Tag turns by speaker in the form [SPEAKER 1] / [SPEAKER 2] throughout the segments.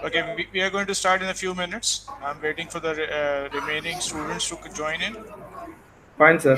[SPEAKER 1] Okay, we are going to start in a few minutes. I'm waiting for the remaining students to join in.
[SPEAKER 2] Fine, sir.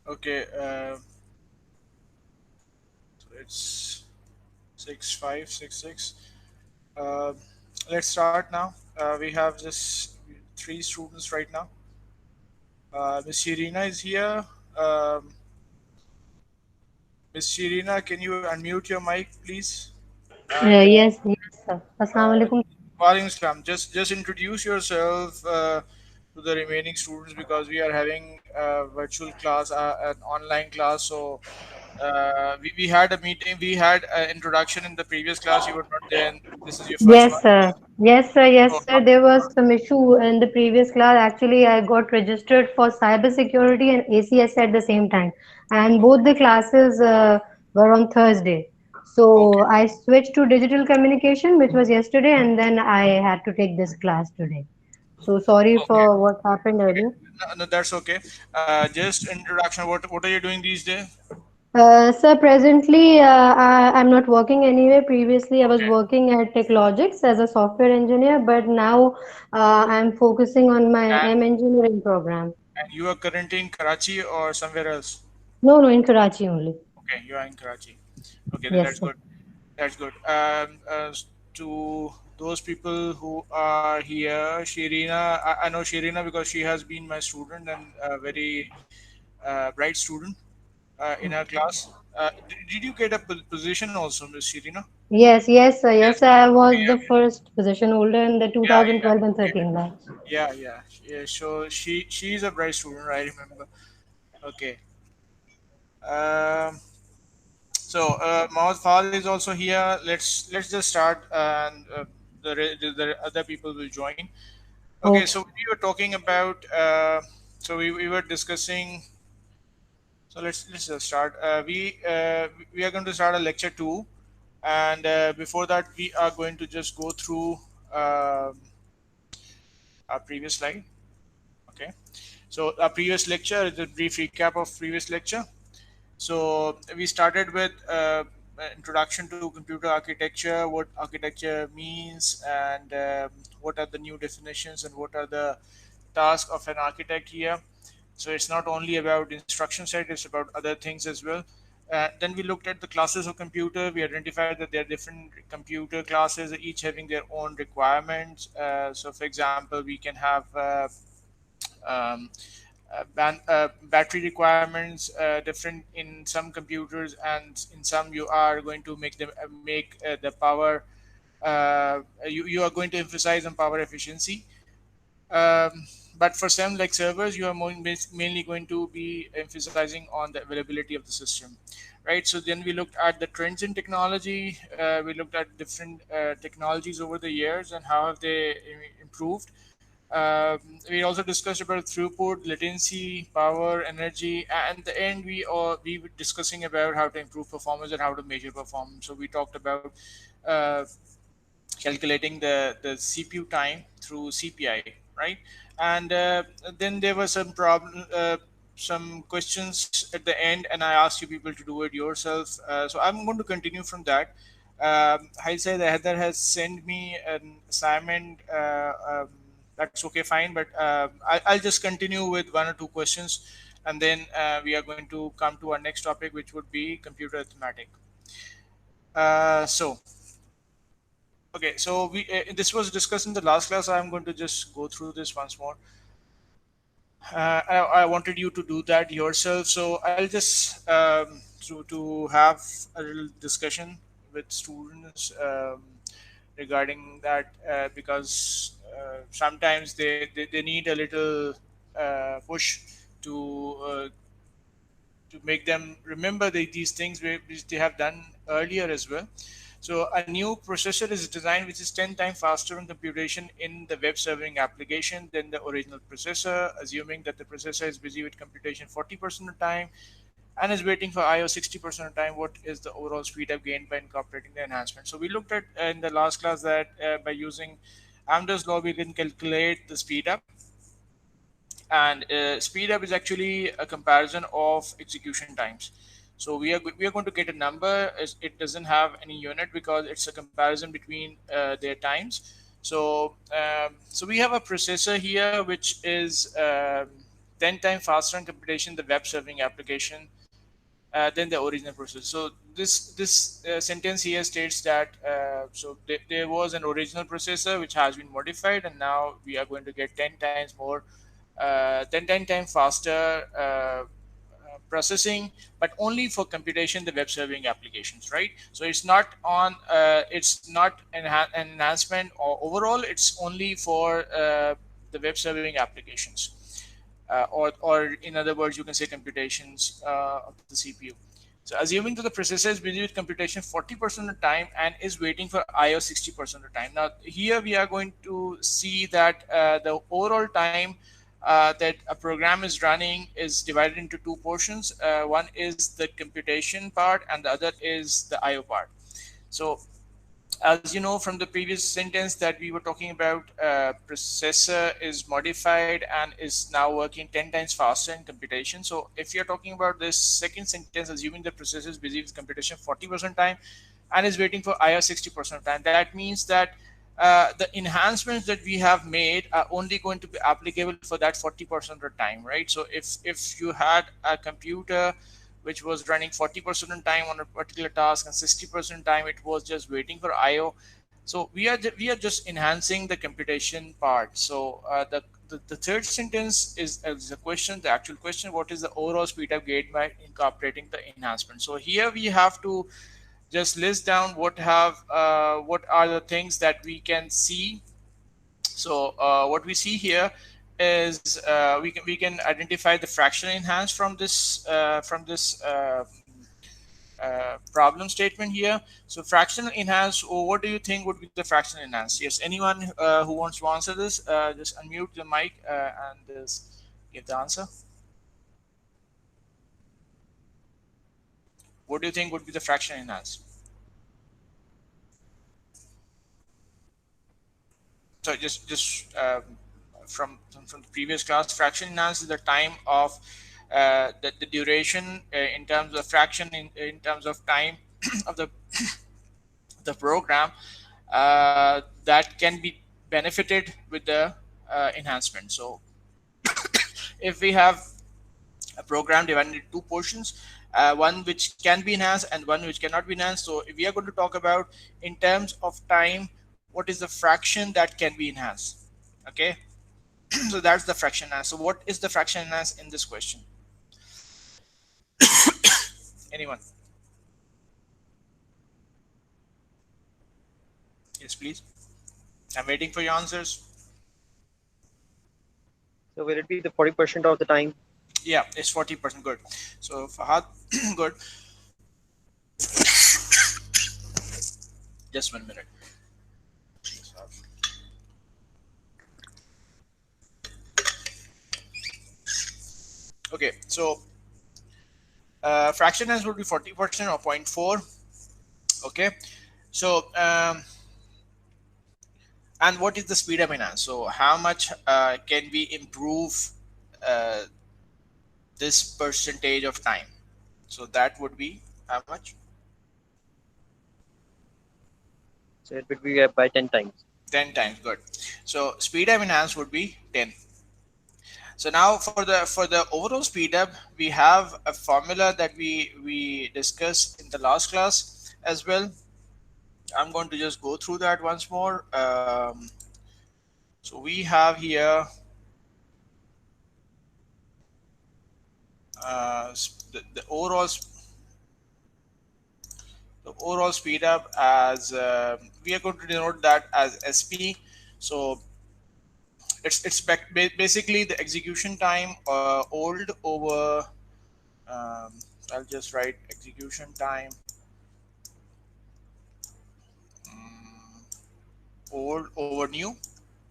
[SPEAKER 1] Okay, so it's 6566. Uh, let's start now. We have just three students right now. Miss Irina is here. Um, Miss Irina, can you unmute your mic, please? And
[SPEAKER 3] Yes, yes, sir. Assalamu
[SPEAKER 1] uh,
[SPEAKER 3] alaikum.
[SPEAKER 1] Walaikum Assalam. Just introduce yourself to the remaining students because we are having a virtual class, an online class. So we had a meeting, we had an introduction in the previous class. You were not there, and this is your first
[SPEAKER 3] Yes,
[SPEAKER 1] one.
[SPEAKER 3] sir. Yes, sir.
[SPEAKER 1] So,
[SPEAKER 3] Yes, sir. There was some issue in the previous class. Actually, I got registered for cybersecurity and ACS at the same time, and both
[SPEAKER 1] okay,
[SPEAKER 3] the classes were on Thursday.
[SPEAKER 1] okay,
[SPEAKER 3] So I switched to digital communication, which was yesterday, and then I had to take this class today. So sorry
[SPEAKER 1] okay,
[SPEAKER 3] for what happened
[SPEAKER 1] okay.
[SPEAKER 3] earlier.
[SPEAKER 1] No, no, that's okay. Just introduction. What are you doing these days?
[SPEAKER 3] Sir, presently I'm not working anywhere. Previously, I was
[SPEAKER 1] Okay,
[SPEAKER 3] working at TechLogics as a software engineer, but now I'm focusing on my
[SPEAKER 1] and
[SPEAKER 3] M engineering program.
[SPEAKER 1] you are currently in Karachi or somewhere else?
[SPEAKER 3] No, no, in Karachi only.
[SPEAKER 1] Okay, you are in Karachi. Okay, then
[SPEAKER 3] Yes,
[SPEAKER 1] that's
[SPEAKER 3] sir.
[SPEAKER 1] good. That's good. To those people who are here, Shirina, I know Shirina because she has been my student and a very bright student in our class. Did you get a position also, Miss Shirina?
[SPEAKER 3] Yes, yes, sir.
[SPEAKER 1] Yes.
[SPEAKER 3] Yes, I
[SPEAKER 1] Okay,
[SPEAKER 3] was the first position holder in the
[SPEAKER 1] yeah,
[SPEAKER 3] 2012 and
[SPEAKER 1] yeah,
[SPEAKER 3] 13 batch.
[SPEAKER 1] yeah, yeah. So she's a bright student, I remember. Okay. Um, so Mohammed Fal is also here. Let's just start, and the other people will join. Okay, so
[SPEAKER 3] Okay.
[SPEAKER 1] we were talking about. We were discussing. So let's just start. We are going to start a lecture two, and before that we are going to just go through our previous slide. Okay, so our previous lecture is a brief recap of previous lecture. So we started with introduction to computer architecture, what architecture means, and what are the new definitions and what are the tasks of an architect here. So it's not only about instruction set, it's about other things as well. Then we looked at the classes of computer. We identified that there are different computer classes, each having their own requirements. So, for example, we can have um, battery requirements different in some computers, and in some you are going to make them make the power. You are going to emphasize on power efficiency, but for some like servers, you are mainly going to be emphasizing on the availability of the system, right? So then we looked at the trends in technology. We looked at different technologies over the years and how have they improved. We also discussed about throughput, latency, power, energy, and at the end we were discussing about how to improve performance and how to measure performance. So we talked about uh, calculating the CPU time through CPI, right? And then there were some problem, some questions at the end, and I asked you people to do it yourself. So I'm going to continue from that. I say that Heather has sent me an assignment. That's okay, fine, but I'll just continue with one or two questions, and then we are going to come to our next topic, which would be computer arithmetic. So okay, so we this was discussed in the last class. I'm going to just go through this once more. I wanted you to do that yourself, so I'll just to have a little discussion with students regarding that because sometimes they need a little push to make them remember these things which they have done earlier as well. So a new processor is designed which is 10 times faster in computation in the web serving application than the original processor, assuming that the processor is busy with computation 40% of the time and is waiting for IO 60% of the time. What is the overall speed up gained by incorporating the enhancement? So we looked at in the last class that by using Amdahl's law, we can calculate the speed up, and speed up is actually a comparison of execution times. So we are going to get a number. It doesn't have any unit because it's a comparison between their times. So so we have a processor here which is 10 times faster in computation the web serving application than the original process. So this sentence here states that there was an original processor which has been modified, and now we are going to get 10 times more, 10 times faster processing, but only for computation the web serving applications, right? So it's not on it's not an enhancement or overall, it's only for the web serving applications, or in other words, you can say computations of the CPU. So assuming that the processor is busy with computation 40% of the time and is waiting for IO 60% of the time. Now here we are going to see that the overall time that a program is running is divided into two portions. One is the computation part and the other is the IO part. So as you know from the previous sentence that we were talking about, processor is modified and is now working 10 times faster in computation. So if you're talking about this second sentence, assuming the processor is busy with computation 40% time and is waiting for IO 60% of time, that means that the enhancements that we have made are only going to be applicable for that 40% of time, right? So if you had a computer which was running 40% of time on a particular task and 60% time it was just waiting for IO. So we are just enhancing the computation part. So the third sentence is a question, the actual question: what is the overall speed up gained by incorporating the enhancement? So here we have to just list down what are the things that we can see. So what we see here is we can identify the fractional enhance from this problem statement here. So fractional enhance, or what do you think would be the fractional enhance? Yes, anyone who wants to answer this, just unmute the mic and just give the answer. What do you think would be the fractional enhance? So just from the previous class, fraction enhance is the time of the duration in terms of fraction in terms of time of the program that can be benefited with the enhancement. So if we have a program divided into two portions, one which can be enhanced and one which cannot be enhanced. So if we are going to talk about in terms of time, what is the fraction that can be enhanced? Okay, so that's the fraction enhanced. So what is the fraction enhanced in this question? Anyone? Yes, please. I'm waiting for your answers.
[SPEAKER 2] So will it be the 40% of the time?
[SPEAKER 1] Yeah, it's 40%. Good. So Fahad, good. Just 1 minute. Okay, so fraction s would be 40% or zero point 0.4. Okay, so and what is the speed up enhance? So how much can we improve uh, this percentage of time? So that would be how much?
[SPEAKER 2] So it would be by 10 times.
[SPEAKER 1] 10 times. Good. So speed up enhance would be 10. So now for the overall speed up, we have a formula that we discussed in the last class as well. I'm going to just go through that once more. So we have here the overall speed up as we are going to denote that as SP. So it's basically the execution time old over. Um, I'll just write execution time um, old over new,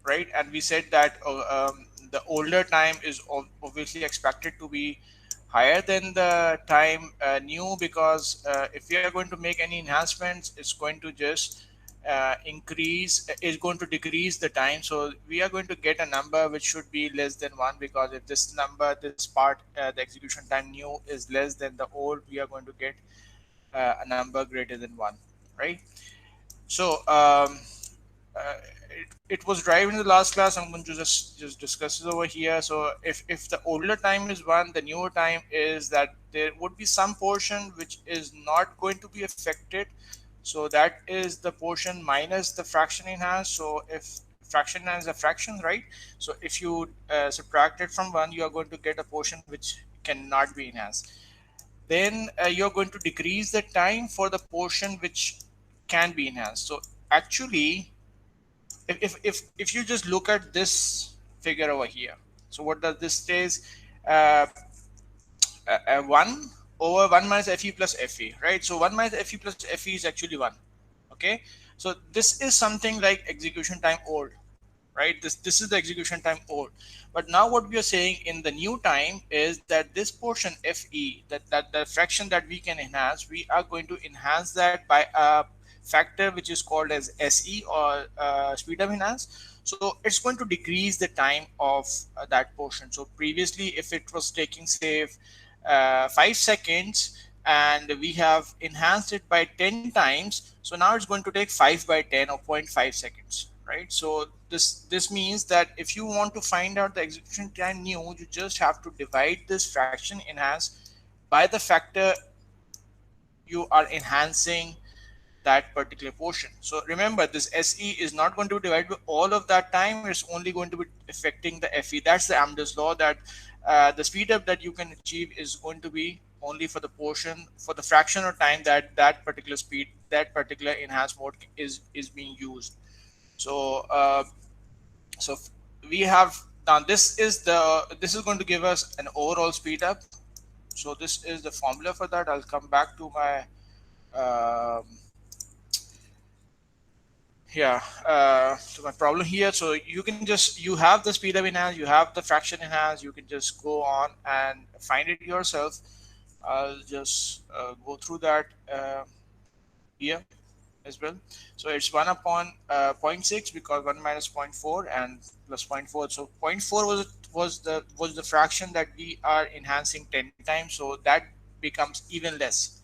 [SPEAKER 1] right? And we said that the older time is obviously expected to be higher than the time new, because if we are going to make any enhancements, it's going to just increase is going to decrease the time. So we are going to get a number which should be less than 1, because if this number, this part, the execution time new is less than the old, we are going to get a number greater than 1, right? So uh, it was derived in the last class. I'm going to just discuss it over here. So if the older time is 1, the newer time is that there would be some portion which is not going to be affected. So that is the portion minus the fraction enhanced. So if fraction enhanced a fraction, right? So if you subtract it from 1, you are going to get a portion which cannot be enhanced. Then you're going to decrease the time for the portion which can be enhanced. So actually, if you just look at this figure over here, so what does this says? uh, 1 over 1 minus fe plus fe, right? So 1 minus fe plus fe is actually 1. Okay, so this is something like execution time old, right? This is the execution time old. But now what we are saying in the new time is that this portion fe, that the fraction that we can enhance, we are going to enhance that by a factor which is called as se, or speed up enhance. So it's going to decrease the time of that portion. So previously, if it was taking, say, 5 seconds, and we have enhanced it by 10 times, so now it's going to take 5 by 10 or zero point 0.5 seconds, right? So this means that if you want to find out the execution time new, you just have to divide this fraction enhance by the factor you are enhancing that particular portion. So remember, this SE is not going to be divided by all of that time. It's only going to be affecting the FE. That's the Amdahl's law, that the speed up that you can achieve is going to be only for the portion, for the fraction of time that that particular speed, that particular enhanced mode is being used. So so we have now, this is going to give us an overall speed up. So this is the formula for that. I'll come back to my um, yeah so my problem here. So you can just, you have the speed up enhance, you have the fraction enhance, you can just go on and find it yourself. I'll just go through that here as well. So it's 1 upon zero point 0.6, because 1 minus zero point 0.4 and plus zero point 0.4. So zero point 0.4 was the fraction that we are enhancing 10 times, so that becomes even less.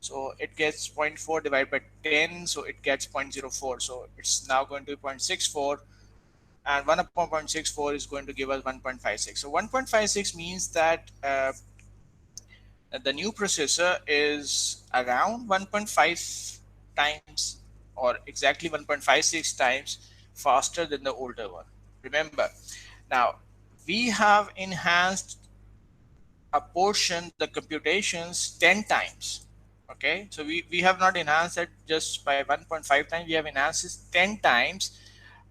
[SPEAKER 1] So it gets zero point 0.4 divided by 10, so it gets 0.04. So it's now going to be 0.64, and 1 upon 0.64 is going to give us 1.56. So 1.56 means that the new processor is around 1.5 times, or exactly 1.56 times faster than the older one. Remember, now we have enhanced a portion, the computations, 10 times. Okay, so we have not enhanced it just by 1.5 times, we have enhanced it 10 times,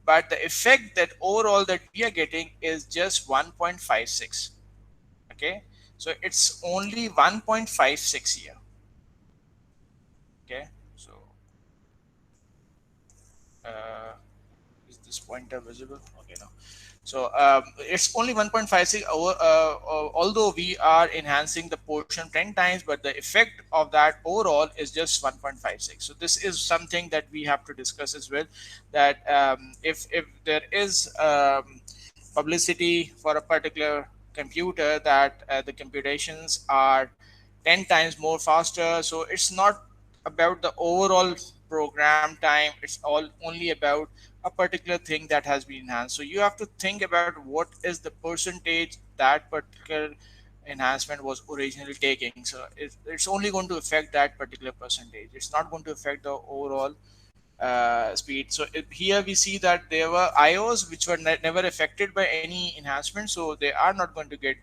[SPEAKER 1] but the effect that overall that we are getting is just 1.56. Okay, so it's only 1.56 here. Okay, so uh, is this pointer visible? Okay, no. So it's only 1.56, although we are enhancing the portion 10 times, but the effect of that overall is just 1.56. So this is something that we have to discuss as well, that if there is publicity for a particular computer that the computations are 10 times more faster, so it's not about the overall program time, it's all only about a particular thing that has been enhanced. So you have to think about what is the percentage that particular enhancement was originally taking. So it's only going to affect that particular percentage, it's not going to affect the overall speed. So here we see that there were IOs which were never affected by any enhancement, so they are not going to get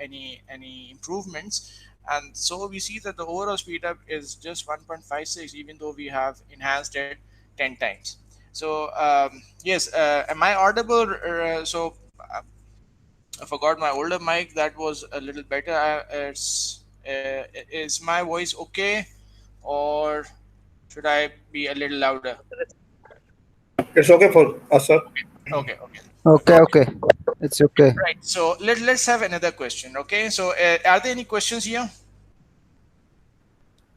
[SPEAKER 1] any improvements. And so we see that the overall speed up is just 1.56, even though we have enhanced it 10 times. So yes, am I audible? I forgot my older mic, that was a little better. Is my voice okay, or should I be a little louder?
[SPEAKER 4] It's okay for us, sir.
[SPEAKER 1] Okay.
[SPEAKER 5] Okay,
[SPEAKER 1] Okay.
[SPEAKER 5] okay. It's okay.
[SPEAKER 1] Right. So let's have another question. Okay. So are there any questions here?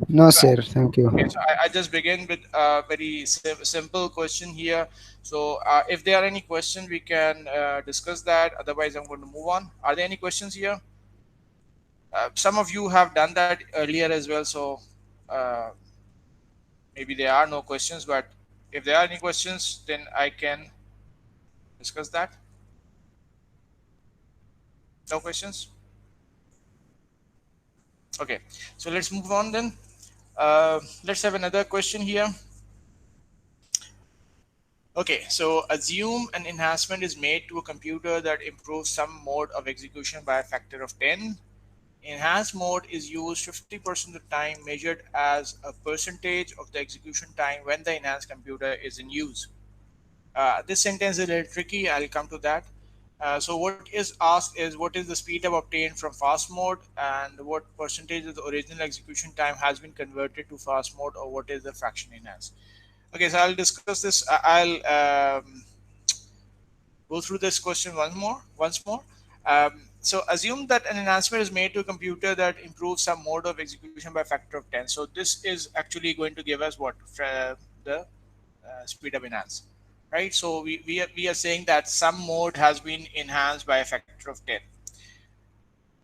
[SPEAKER 5] No,
[SPEAKER 1] So,
[SPEAKER 5] sir. Thank
[SPEAKER 1] okay.
[SPEAKER 5] you.
[SPEAKER 1] So I just begin with a very simple question here. So if there are any questions, we can discuss that. Otherwise, I'm going to move on. Are there any questions here? Some of you have done that earlier as well. So uh, maybe there are no questions, but if there are any questions, then I can discuss that. No questions? Okay. So let's move on then. Let's have another question here. Okay, so assume an enhancement is made to a computer that improves some mode of execution by a factor of 10. Enhanced mode is used 50% of the time, measured as a percentage of the execution time when the enhanced computer is in use. This sentence is a little tricky, I'll come to that. So what is asked is what is the speed up obtained from fast mode, and what percentage of the original execution time has been converted to fast mode, or what is the fraction enhanced. Okay, so I'll discuss this. I'll go through this question once more. So assume that an enhancement is made to a computer that improves some mode of execution by a factor of 10. So this is actually going to give us what? The speed up enhance, right? So we are saying that some mode has been enhanced by a factor of 10.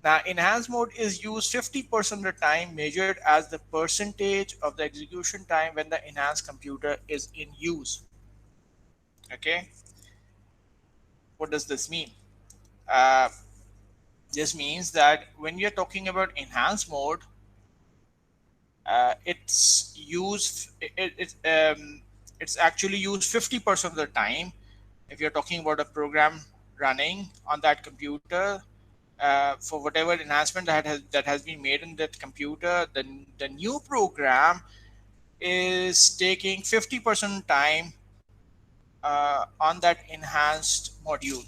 [SPEAKER 1] Now enhanced mode is used 50% of the time, measured as the percentage of the execution time when the enhanced computer is in use. Okay, what does this mean? uh, this means that when you're talking about enhanced mode, it's used it's actually used 50% of the time. If you're talking about a program running on that computer, for whatever enhancement that has been made in that computer, the new program is taking 50% time on that enhanced module,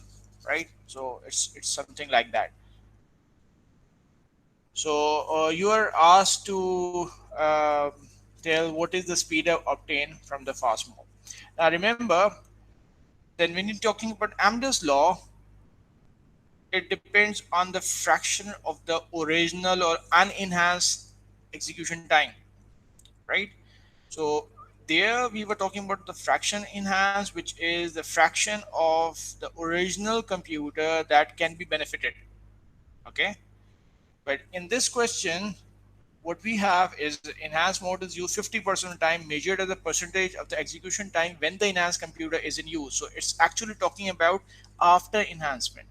[SPEAKER 1] right? So it's something like that. So you are asked to tell what is the speed up obtained from the fast mode. Now remember, then when you're talking about Amdahl's law, it depends on the fraction of the original or unenhanced execution time, right? So there we were talking about the fraction enhanced, which is the fraction of the original computer that can be benefited. Okay, but in this question, what we have is enhanced mode is used 50% of the time, measured as a percentage of the execution time when the enhanced computer is in use. So it's actually talking about after enhancement.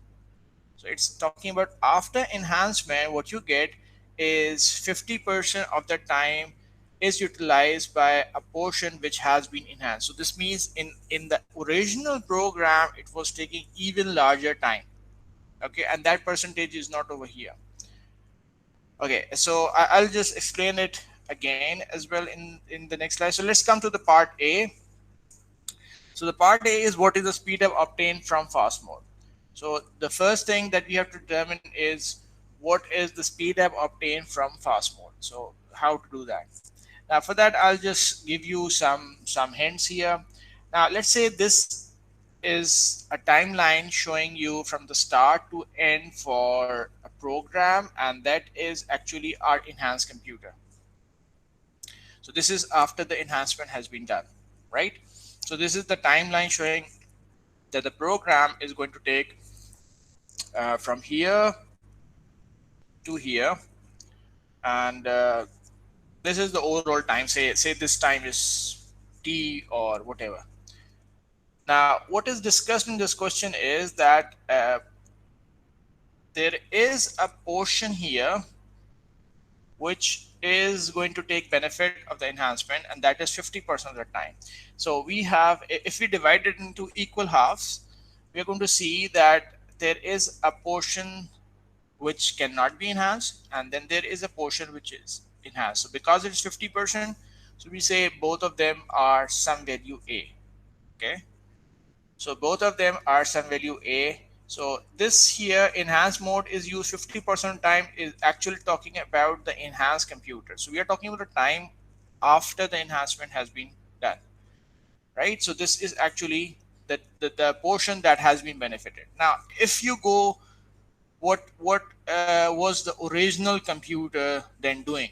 [SPEAKER 1] So it's talking about after enhancement, what you get is 50% of the time is utilized by a portion which has been enhanced. So this means in the original program, it was taking even larger time. Okay, and that percentage is not over here. Okay, so I'll just explain it again as well in the next slide. So let's come to the part A. So the part A is what is the speed up obtained from fast mode. So the first thing that we have to determine is what is the speed up obtained from fast mode. So how to do that. Now for that, I'll just give you some hints here. Now let's say this is a timeline showing you from the start to end for a program, and that is actually our enhanced computer. So this is after the enhancement has been done, right? So this is the timeline showing that the program is going to take from here to here, and this is the overall time. Say this time is t or whatever. Now, what is discussed in this question is that there is a portion here which is going to take benefit of the enhancement, and that is 50% of the time. So we have, if we divide it into equal halves, we are going to see that there is a portion which cannot be enhanced, and then there is a portion which is enhanced. So because it's 50%, so we say both of them are some value a. Okay, so both of them are some value a. So this here enhanced mode is used 50% time, is actually talking about the enhanced computer. So we are talking about the time after the enhancement has been done, right? So this is actually the portion that has been benefited. Now, if you go, what was the original computer then doing,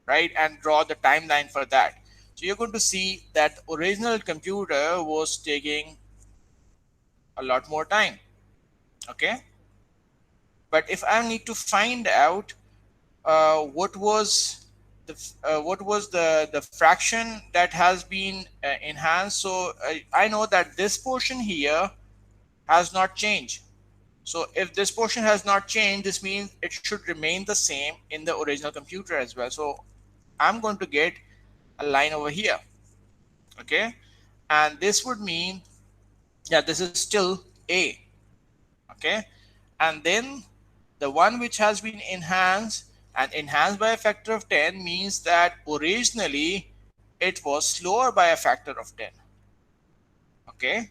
[SPEAKER 1] right? And draw the timeline for that. So you're going to see that the original computer was taking a lot more time. Okay, but if I need to find out what was the fraction that has been enhanced, so I know that this portion here has not changed. So if this portion has not changed, this means it should remain the same in the original computer as well. So I'm going to get a line over here. Okay, and this would mean, yeah, this is still a. Okay, and then the one which has been enhanced, and enhanced by a factor of 10 means that originally it was slower by a factor of 10. Okay,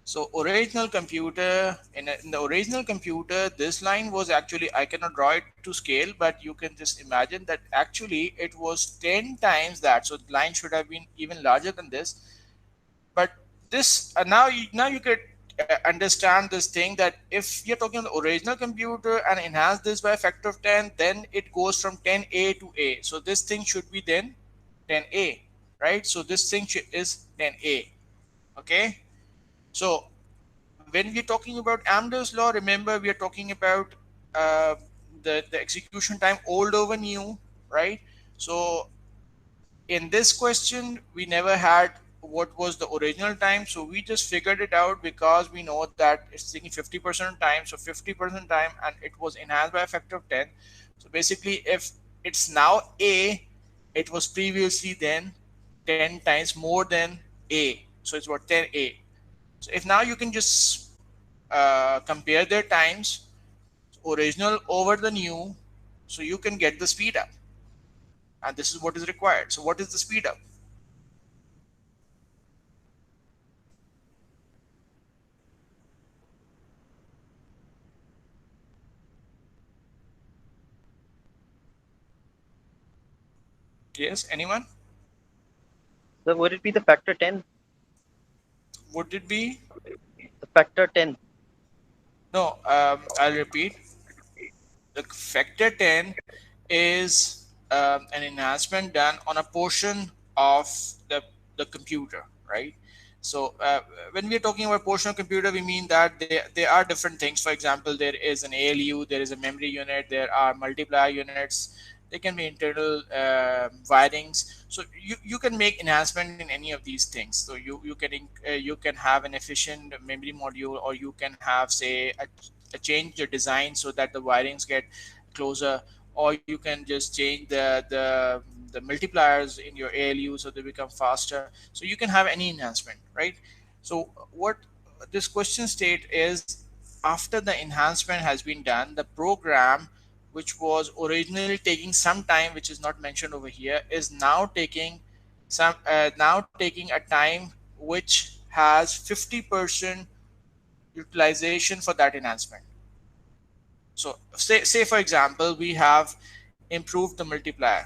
[SPEAKER 1] so original computer, in the original computer, this line was actually, I cannot draw it to scale, but you can just imagine that actually it was 10 times that. So the line should have been even larger than this. But this now you could understand this thing, that if you're talking on the original computer and enhance this by a factor of 10, then it goes from 10a to a. So this thing should be then 10a, right? So this thing is 10a. Okay, so when we're talking about Amdahl's law, remember we are talking about uh, the execution time old over new, right? So in this question, we never had what was the original time, so we just figured it out because we know that it's taking 50% time, so 50% time, and it was enhanced by a factor of 10. So basically, if it's now a, it was previously then 10 times more than a, so it's what, 10a. So if now you can just compare their times, original over the new, so you can get the speed up, and this is what is required. So what is the speed up? Yes, anyone?
[SPEAKER 2] So would it be the factor 10?
[SPEAKER 1] Would it be?
[SPEAKER 2] The factor 10.
[SPEAKER 1] No, I'll repeat. The factor 10 is an enhancement done on a portion of the computer, right? So when we're talking about portion of computer, we mean that there are different things. For example, there is an ALU, there is a memory unit, there are multiplier units, There can be internal wirings. So you can make enhancement in any of these things. So you can have an efficient memory module, or you can have, say, a change the design so that the wirings get closer, or you can just change the multipliers in your ALU so they become faster. So you can have any enhancement, right? So what this question state is, after the enhancement has been done, the program which was originally taking some time, which is not mentioned over here, is now taking a time which has 50% utilization for that enhancement. So say for example, we have improved the multiplier.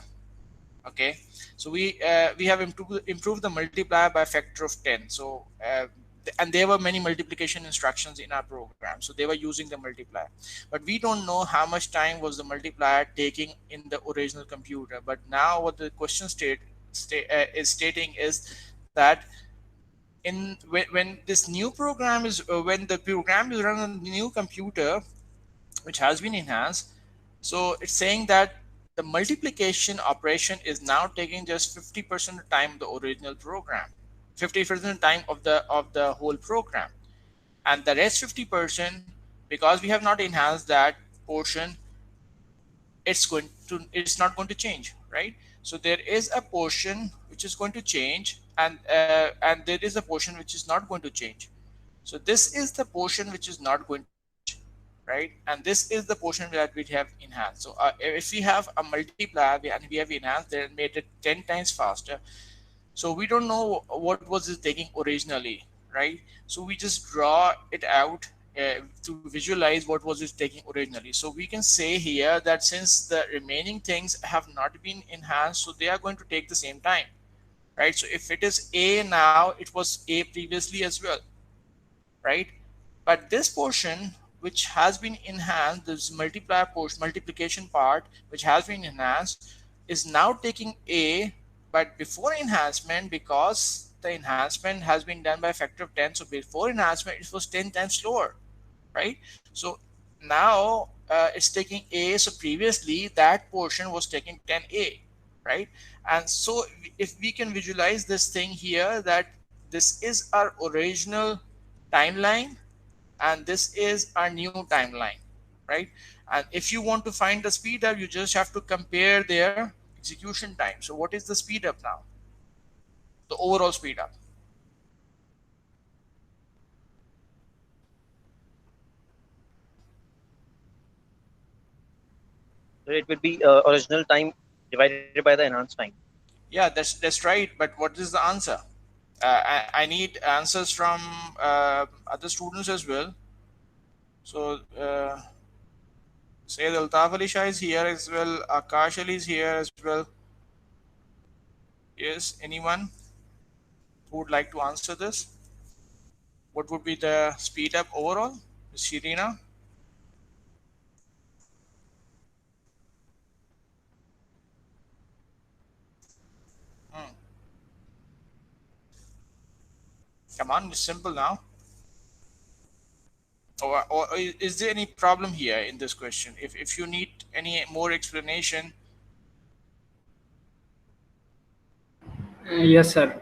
[SPEAKER 1] Okay, so we have improved the multiplier by a factor of 10. So and there were many multiplication instructions in our program, so they were using the multiplier, but we don't know how much time was the multiplier taking in the original computer. But now what the question is stating is that when this new program is when the program is run on the new computer which has been enhanced. So it's saying that the multiplication operation is now taking just 50% of time of the original program, 50% time of the whole program, and the rest 50%, because we have not enhanced that portion, it's not going to change, right? So there is a portion which is going to change, and there is a portion which is not going to change. So this is the portion which is not going to change, right? And this is the portion that we have enhanced. So if we have a multiplier and we have enhanced it and made it 10 times faster, so we don't know what was it taking originally, right? So we just draw it out to visualize what was it taking originally. So we can say here that since the remaining things have not been enhanced, so they are going to take the same time, right? So if it is a now, it was a previously as well, right? But this portion which has been enhanced, this multiplier portion, multiplication part which has been enhanced, is now taking a, but before enhancement, because the enhancement has been done by a factor of 10, so before enhancement it was 10 times slower, right? So now it's taking a, so previously that portion was taking 10a, right? And so if we can visualize this thing here, that this is our original timeline and this is our new timeline, right? And if you want to find the speed up, you just have to compare their execution time. So what is the speed up now? The overall speed up.
[SPEAKER 2] So it would be original time divided by the enhanced time.
[SPEAKER 1] Yeah, that's right. But what is the answer? I need answers from other students as well. So Sayed Altaf Ali Shah is here as well. Akash Ali is here as well. Yes, anyone who would like to answer this? What would be the speed up overall? Shirina? Hmm. Come on, it's simple now. Or is there any problem here in this question? If you need any more explanation,
[SPEAKER 5] Yes, sir.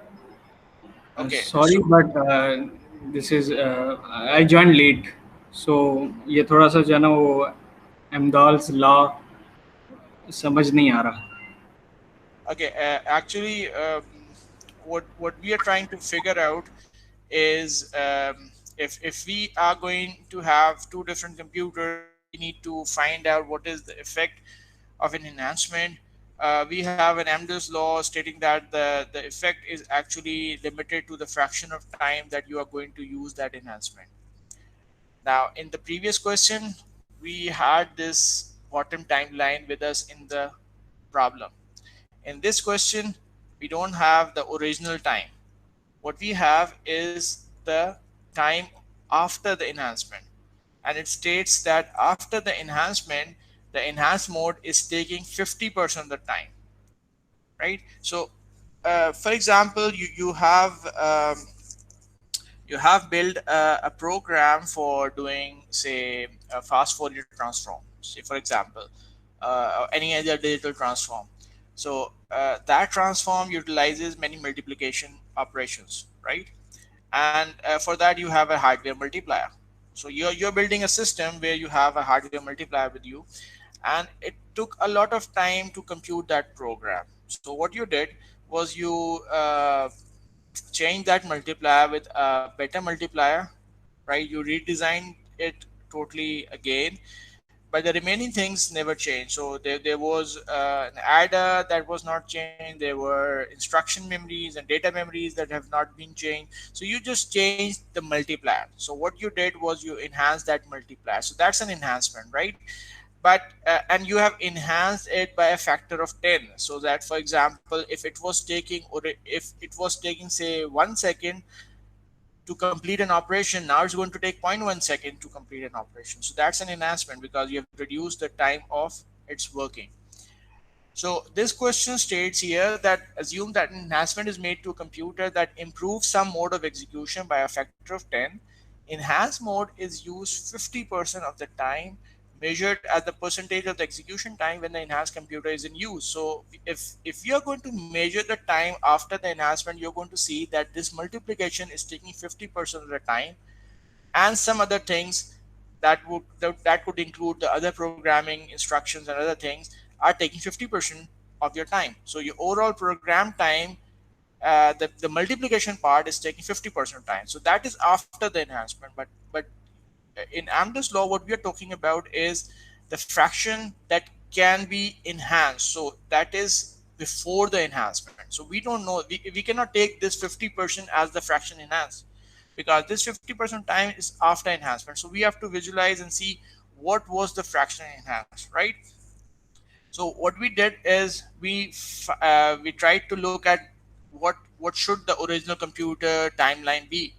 [SPEAKER 1] okay.
[SPEAKER 5] Sorry,
[SPEAKER 1] So
[SPEAKER 5] but this is I joined late, so ये थोड़ा सा जो है ना वो एमदाल्स law समझ नहीं आ रहा.
[SPEAKER 1] okay, actually, what we are trying to figure out is if we are going to have two different computers and we need to find out what is the effect of an enhancement. We have an Amdahl's law stating that the effect is actually limited to the fraction of time that you are going to use that enhancement. Now, in the previous question, we had this bottom timeline with us in the problem. In this question, we don't have the original time. What we have is the time after the enhancement. And it states that after the enhancement, the enhanced mode is taking 50% of the time, right? So, for example, you have built a program for doing, say, a fast Fourier transform. Say, for example, or any other digital transform. So that transform utilizes many multiplication operations, right? And for that you have a hardware multiplier. So you're building a system where you have a hardware multiplier with you, and it took a lot of time to compute that program. So what you did was you change that multiplier with a better multiplier, right? You redesigned it totally again, but the remaining things never changed. So there was an adder that was not changed. There were instruction memories and data memories that have not been changed. So you just changed the multiplier. So what you did was you enhanced that multiplier. So that's an enhancement, right? But and you have enhanced it by a factor of 10, so that for example if it was taking, or if it was taking say 1 second to complete an operation, now it's going to take zero point 0.1 second to complete an operation. So that's an enhancement because you have reduced the time of its working. So this question states here that assume that an enhancement is made to a computer that improves some mode of execution by a factor of 10. Enhanced mode is used 50% of the time, measured as the percentage of the execution time when the enhanced computer is in use. So if you're going to measure the time after the enhancement, you're going to see that this multiplication is taking 50% of the time, and some other things that could include the other programming instructions and other things are taking 50% of your time. So your overall program time, the multiplication part is taking 50% of time. So that is after the enhancement. But in Amdahl's law, what we are talking about is the fraction that can be enhanced. So that is before the enhancement. So we don't know, we cannot take this 50% as the fraction enhanced, because this 50% time is after enhancement. So we have to visualize and see what was the fraction enhanced, right? So what we did is we tried to look at what should the original computer timeline be.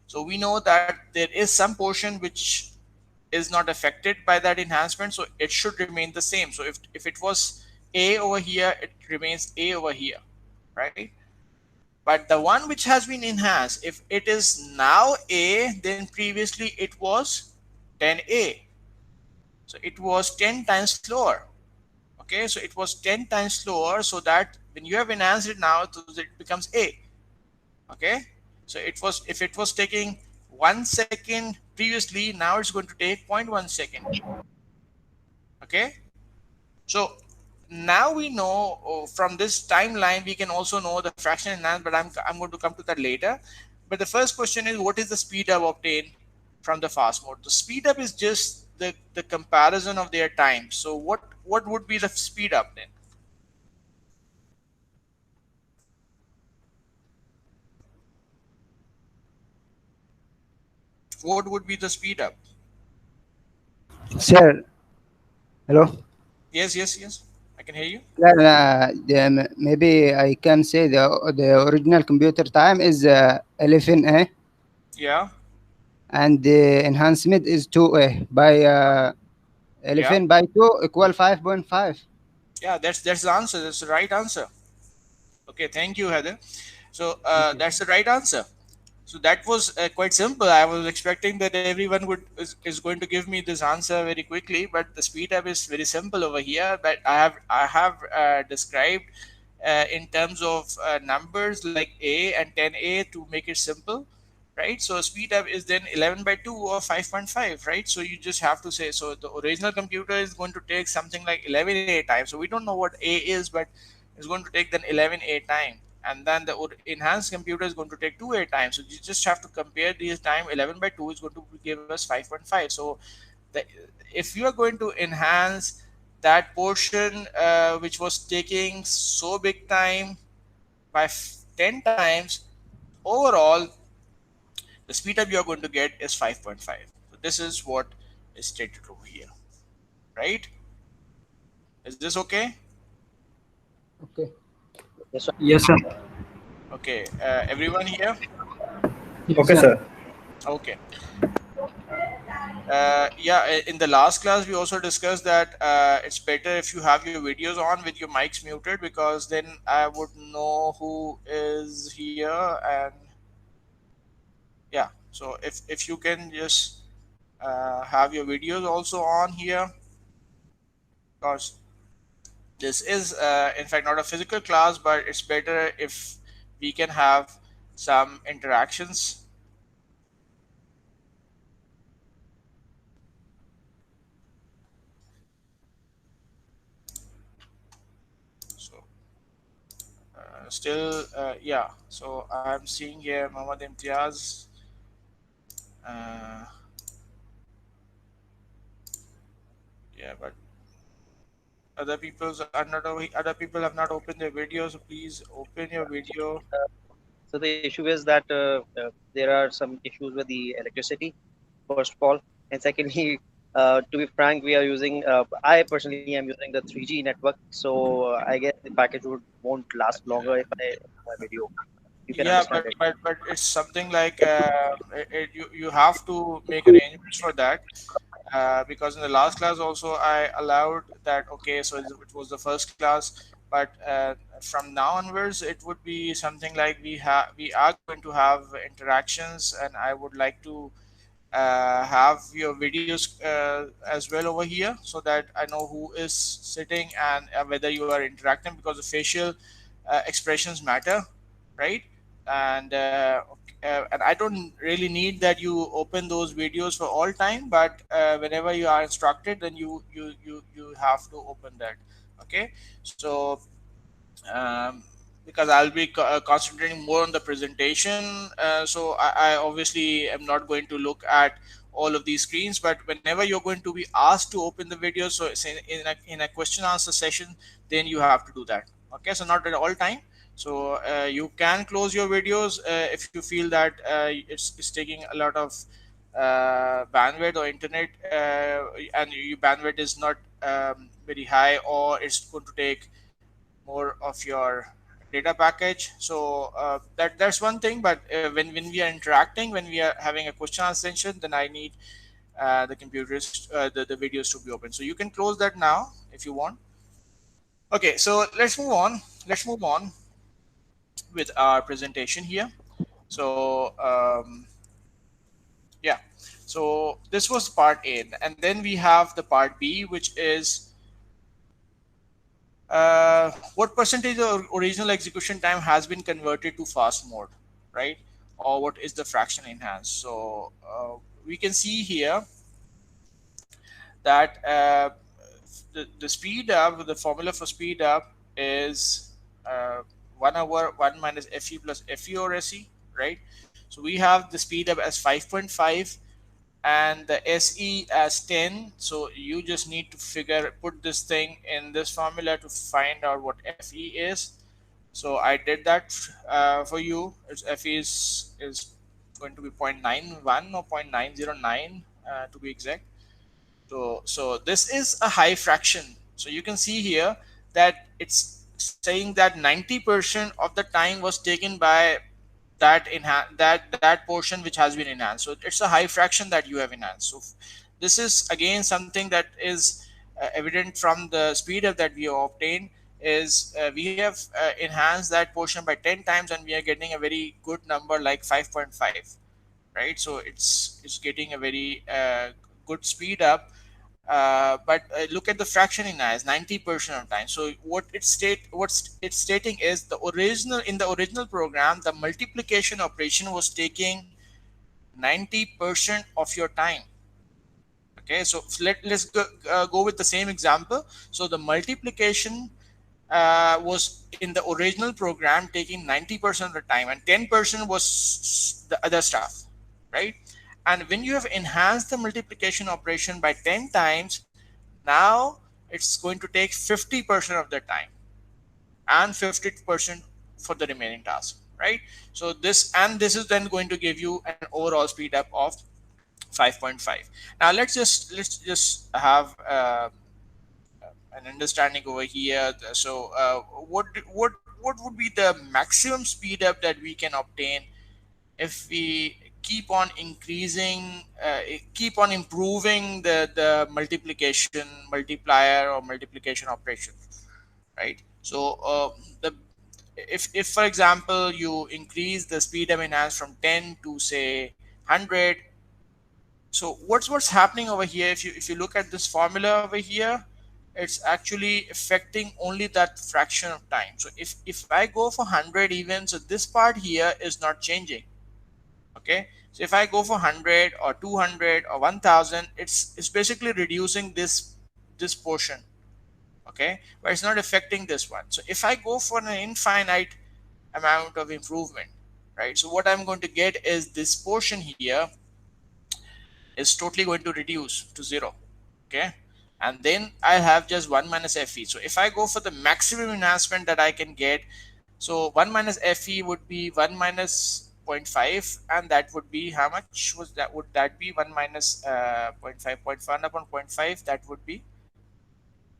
[SPEAKER 1] So we know that there is some portion which is not affected by that enhancement, so it should remain the same. So if it was a over here, it remains a over here, right? But the one which has been enhanced, if it is now a, then previously it was 10a, so it was 10 times slower. Okay, so it was 10 times slower, so that when you have enhanced it now, so it becomes a. Okay, so it was, if it was taking 1 second previously, now it's going to take zero point 0.1 second. Okay, so now we know, from this timeline we can also know the fraction enhanced, but I'm going to come to that later. But the first question is, what is the speed up obtained from the fast mode? The speed up is just the comparison of their time. So what would be the speed up then? What would be the speed up?
[SPEAKER 6] Sir, hello.
[SPEAKER 1] Yes, yes, yes, I can hear you.
[SPEAKER 6] Maybe I can say the original computer time is 11A,
[SPEAKER 1] Yeah,
[SPEAKER 6] and the enhancement is 2A. By
[SPEAKER 1] yeah,
[SPEAKER 6] 11 by 2 equal 5.5.
[SPEAKER 1] yeah, that's the answer. That's the right answer. Okay, thank you, Heather. So
[SPEAKER 6] Thank you.
[SPEAKER 1] that's the right answer. So that was quite simple. I was expecting that everyone is going to give me this answer very quickly, but the speed up is very simple over here. But I have described in terms of numbers like a and 10a to make it simple, right? So speed up is then 11 by 2 or 5.5, right? So you just have to say, so the original computer is going to take something like 11a time. So we don't know what a is, but it's going to take then 11a time, and then the enhanced computer is going to take 2a time. So you just have to compare these time. 11 by 2 is going to give us 5.5. So the, if you are going to enhance that portion which was taking so big time by 10 times, overall the speed up you're going to get is 5.5. So this is what is stated over here, right? Is this okay?
[SPEAKER 6] Okay.
[SPEAKER 2] Yes, sir.
[SPEAKER 5] Yes, sir.
[SPEAKER 1] Okay, everyone here?
[SPEAKER 5] Yes,
[SPEAKER 4] Okay,
[SPEAKER 5] sir.
[SPEAKER 4] sir.
[SPEAKER 1] Okay. Yeah, in the last class we also discussed that it's better if you have your videos on with your mics muted, because then I would know who is here. And yeah, so if you can just have your videos also on here, because This is in fact not a physical class, but it's better if we can have some interactions. So still, yeah, so I'm seeing here Muhammad Imtiaz. uh, yeah, but other people have not opened their video, so please open your video.
[SPEAKER 2] So the issue is that there are some issues with the electricity, first of all, and secondly, to be frank, we are using. I personally am using the 3G network, so I guess the package won't last longer if I open my video. You can
[SPEAKER 1] Yeah,
[SPEAKER 2] understand it.
[SPEAKER 1] but it's something like you have to make arrangements for that, because in the last class also I allowed that. Okay, so it was the first class, but from now onwards it would be something like we are going to have interactions, and I would like to have your videos as well over here, so that I know who is sitting and whether you are interacting, because the facial expressions matter, right? And I don't really need that you open those videos for all time, but whenever you are instructed, then you have to open that. Okay, so um, because I'll be concentrating more on the presentation. So I obviously am not going to look at all of these screens, but whenever you're going to be asked to open the video, so it's in a question answer session, then you have to do that. Okay, so not at all time. So you can close your videos if you feel that it's taking a lot of bandwidth or internet, and your bandwidth is not very high, or it's going to take more of your data package. So that's one thing. But when we are interacting, when we are having a question answer session, then I need the computers, the videos to be open. So you can close that now if you want. Okay, so let's move on with our presentation here. So yeah, so this was part A, and then we have the part B, which is what percentage of original execution time has been converted to fast mode, right? Or what is the fraction enhanced? So we can see here that the speed up, the formula for speed up is 1 over 1 minus fe plus fe over se, right? So we have the speed up as 5.5 and the SE as 10. So you just need to put this thing in this formula to find out what FE is. So I did that for you. Its FE is going to be 0.91 or 0.909 to be exact. So this is a high fraction. So you can see here that it's saying that 90% of the time was taken by that portion which has been enhanced. So it's a high fraction that you have enhanced. So this is again something that is evident from the speed up that we have obtained, is we have enhanced that portion by 10 times, and we are getting a very good number like 5.5, right? So it's getting a very good speed up. But look at the fraction in as 90% of time. So what's it's stating is the original program, the multiplication operation was taking 90% of your time. Okay, so let's go with the same example. So the multiplication was in the original program taking 90% of the time, and 10% was the other stuff, right? And when you have enhanced the multiplication operation by 10 times, now it's going to take 50% of the time and 50% for the remaining task, right? So this is then going to give you an overall speed up of 5.5. Now let's just have an understanding over here. So what would be the maximum speed up that we can obtain if we keep on increasing, keep on improving the multiplication multiplier or multiplication operation, right? So the if for example you increase the speed of enhance from 10 to say 100. So what's happening over here, if you look at this formula over here, it's actually affecting only that fraction of time. So if I go for 100 even, so this part here is not changing. Okay, so if I go for 100 or 200 or 1000, it's basically reducing this portion. Okay, but it's not affecting this one. So if I go for an infinite amount of improvement, right, so what I'm going to get is this portion here is totally going to reduce to zero. Okay, and then I have just 1 minus fe. So if I go for the maximum enhancement that I can get, so 1 minus fe would be 1 minus zero point 0.5, and that would be how much was that? Would that be 1 minus zero point 0.5, 0.1 upon zero point 0.5? That would be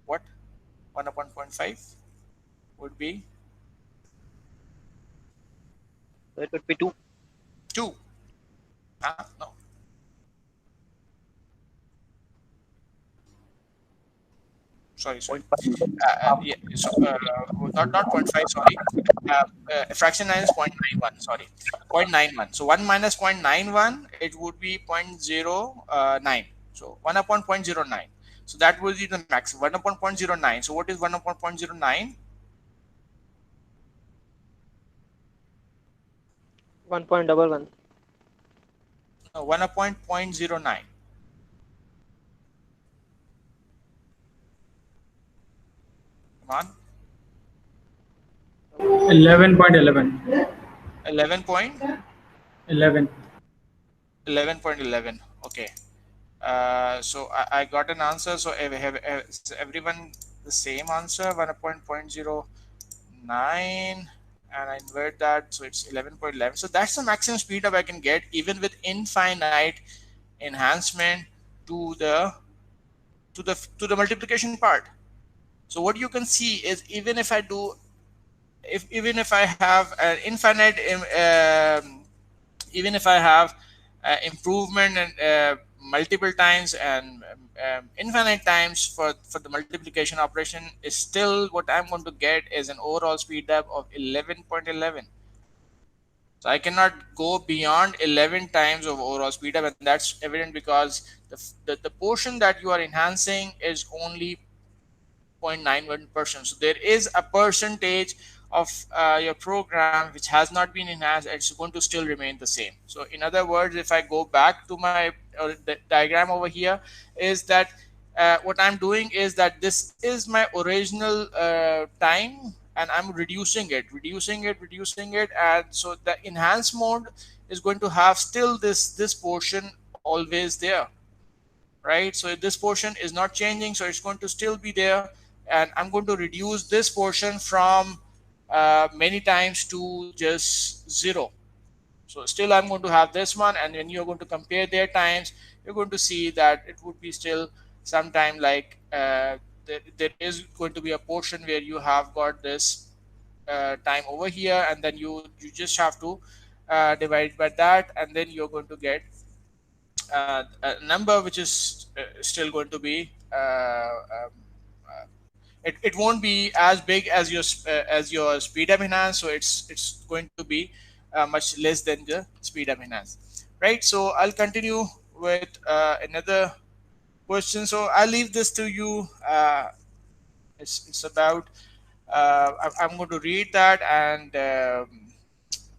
[SPEAKER 1] what? 1 upon zero point 0.5 would be
[SPEAKER 2] So it would be 2.
[SPEAKER 1] 2. No, sorry.
[SPEAKER 2] Point 5.
[SPEAKER 1] Yeah, so not zero point 0.5, sorry. Fraction 9 is 0.91, sorry. 0.91. So 1 minus 0.91, it would be 0.09. So 1 upon 0.09. So that would be the max, 1 upon 0.09. So what is 1 upon 0.09?
[SPEAKER 7] 1.11.
[SPEAKER 1] No, 1 upon 0.09. Come on.
[SPEAKER 5] 11.11.
[SPEAKER 1] 11 point
[SPEAKER 5] 11.
[SPEAKER 1] 11.11. Okay. So I got an answer. So is everyone the same answer? 1 upon 0.09, and I invert that, so it's 11.11. So that's the maximum speed up I can get even with infinite enhancement to the multiplication part. So what you can see is even if I do, even if I have an infinite even if I have improvement and multiple times and infinite times for the multiplication operation, is still what I'm going to get is an overall speed up of 11.11. So I cannot go beyond 11 times of overall speed up, and that's evident because the portion that you are enhancing is only 0.91%. So there is a percentage of your program which has not been enhanced, and it's going to still remain the same. So in other words, if I go back to my the diagram over here, is that what I'm doing is that this is my original time, and I'm reducing it, and so the enhanced mode is going to have still this portion always there, right? So this portion is not changing, so it's going to still be there, and I'm going to reduce this portion from many times to just zero. So still I'm going to have this one, and when you're going to compare their times, you're going to see that it would be still sometime like there is going to be a portion where you have got this time over here, and then you just have to divide by that, and then you're going to get a number which is still going to be it won't be as big as your speed up enhance, so it's going to be much less than the speed up enhance, right? So I'll continue with another question. So I'll leave this to you. It's about I'm going to read that, and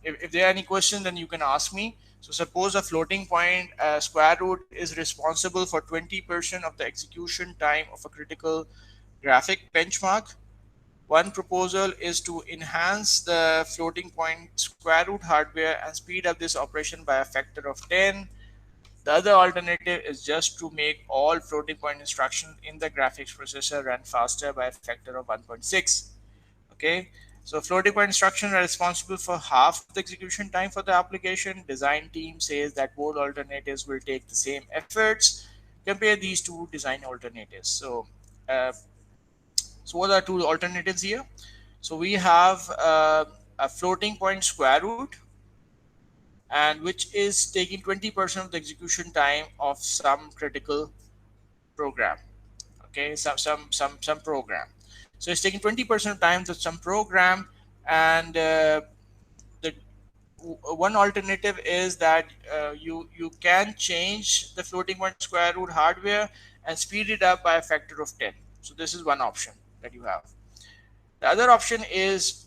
[SPEAKER 1] if there are any questions, then you can ask me. So suppose a floating point square root is responsible for 20% of the execution time of a critical graphic benchmark. One proposal is to enhance the floating point square root hardware and speed up this operation by a factor of 10. The other alternative is just to make all floating point instructions in the graphics processor run faster by a factor of 1.6. Okay, so floating point instructions are responsible for half the execution time for the application. Design team says that both alternatives will take the same efforts. Compare these two design alternatives. Uh, so what are two alternatives here? So we have a floating point square root, and which is taking 20% of the execution time of some critical program. Okay, some program. So it's taking 20% of time to some program, and the one alternative is that you can change the floating point square root hardware and speed it up by a factor of 10. So this is one option that you have. The other option is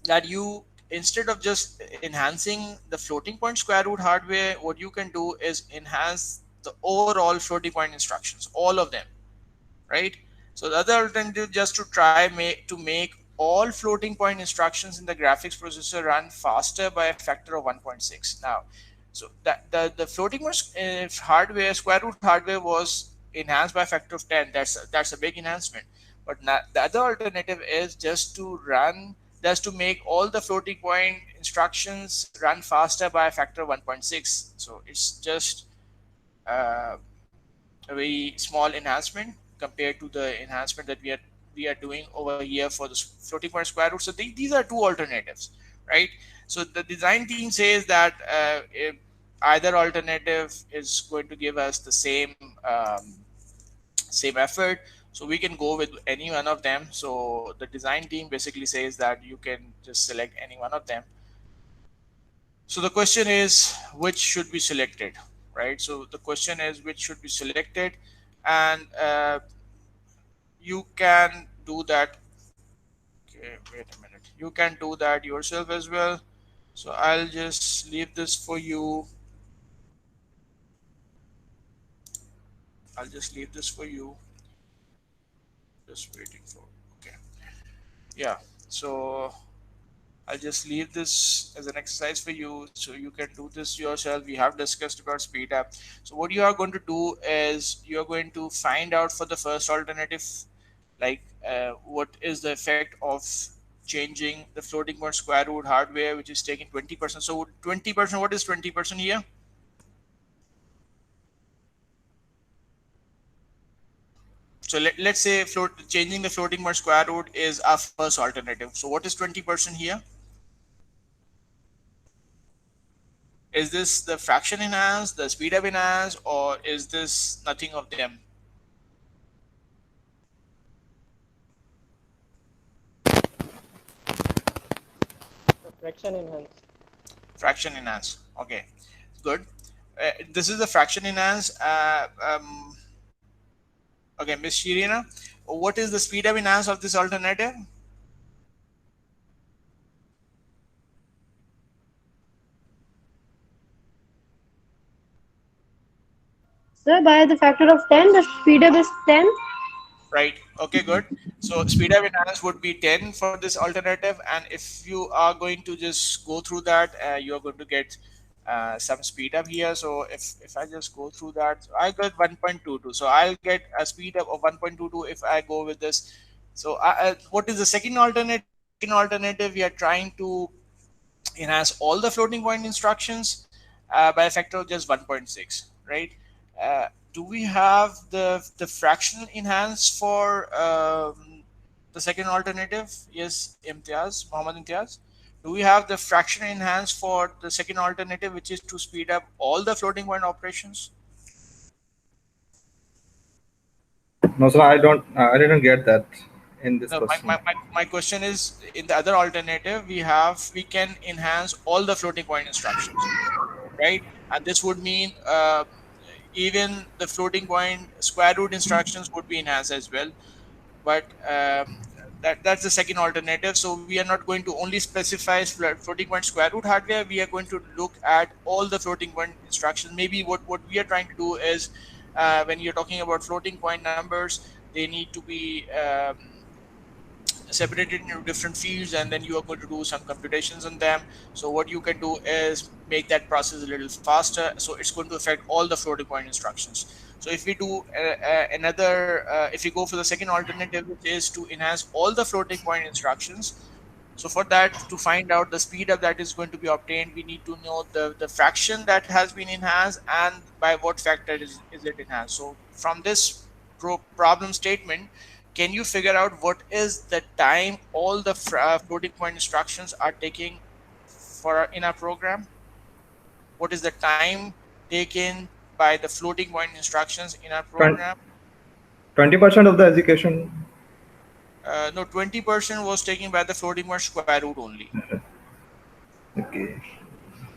[SPEAKER 1] that you, instead of just enhancing the floating point square root hardware, what you can do is enhance the overall floating point instructions, all of them, right? So the other alternative, just to try to make all floating point instructions in the graphics processor run faster by a factor of 1.6. Now, so that the floating point hardware, square root hardware, was enhanced by a factor of 10. That's a big enhancement. But the other alternative is just to make all the floating point instructions run faster by a factor of 1.6. So it's just uh, a very small enhancement compared to the enhancement that we are doing over here for the floating point square root. So these are two alternatives, right? So the design team says that if either alternative is going to give us the same effort, so we can go with any one of them. So the design team basically says that you can just select any one of them. So the question is, which should be selected, right? So the question is, which should be selected, and you can do that. Okay, wait a minute. You can do that yourself as well. So I'll just leave this for you. I'll just leave this for you. Just waiting for. Okay. Yeah. So I'll just leave this as an exercise for you so you can do this yourself. We have discussed about speed up. So what you are going to do is you're going to find out for the first alternative, like what is the effect of changing the floating point square root hardware, which is taking 20%. So 20%, what is 20% here? So let's say changing the floating point square root is our first alternative. So what is 20% here? Is this the fraction enhanced, the speed up enhanced, or is this nothing of them?
[SPEAKER 7] The fraction enhanced.
[SPEAKER 1] Fraction enhanced. Okay, good. This is the fraction enhanced. Okay, Miss Shirina, what is the speed up enhanced of this alternative?
[SPEAKER 3] Sir, by the factor of 10, the speed up is 10.
[SPEAKER 1] Right. Okay, good. So speed up enhanced would be 10 for this alternative, and if you are going to just go through that, you are going to get some speed up here. So if I just go through that, so I got 1.22. So I'll get a speed up of 1.22 if I go with this. So what is the second alternative? Second alternative, we are trying to enhance all the floating point instructions by a factor of just 1.6, right? Do we have the fraction enhanced for the second alternative? Yes, Imtiaz, Mohammed Imtiaz. Do we have the fraction enhanced for the second alternative, which is to speed up all the floating point operations?
[SPEAKER 4] No, sir, I don't. I didn't get that in this
[SPEAKER 1] No,
[SPEAKER 4] question.
[SPEAKER 1] my question is, in the other alternative, we can enhance all the floating point instructions, right? And this would mean even the floating point square root instructions would be enhanced as well. But that's the second alternative. So we are not going to only specify floating point square root hardware. We are going to look at all the floating point instructions. Maybe what we are trying to do is when you're talking about floating point numbers, they need to be separated into different fields, and then you are going to do some computations on them. So what you can do is make that process a little faster, so it's going to affect all the floating point instructions. So if we do if we go for the second alternative, which is to enhance all the floating point instructions, so for that, to find out the speed up that is going to be obtained, we need to know the fraction that has been enhanced and by what factor is it enhanced. So from this problem statement, can you figure out what is the time all the floating point instructions are taking in our program? What is the time taken by the floating point instructions in our program?
[SPEAKER 4] 20% of the execution.
[SPEAKER 1] No, 20% was taken by the floating point square root only.
[SPEAKER 4] Okay.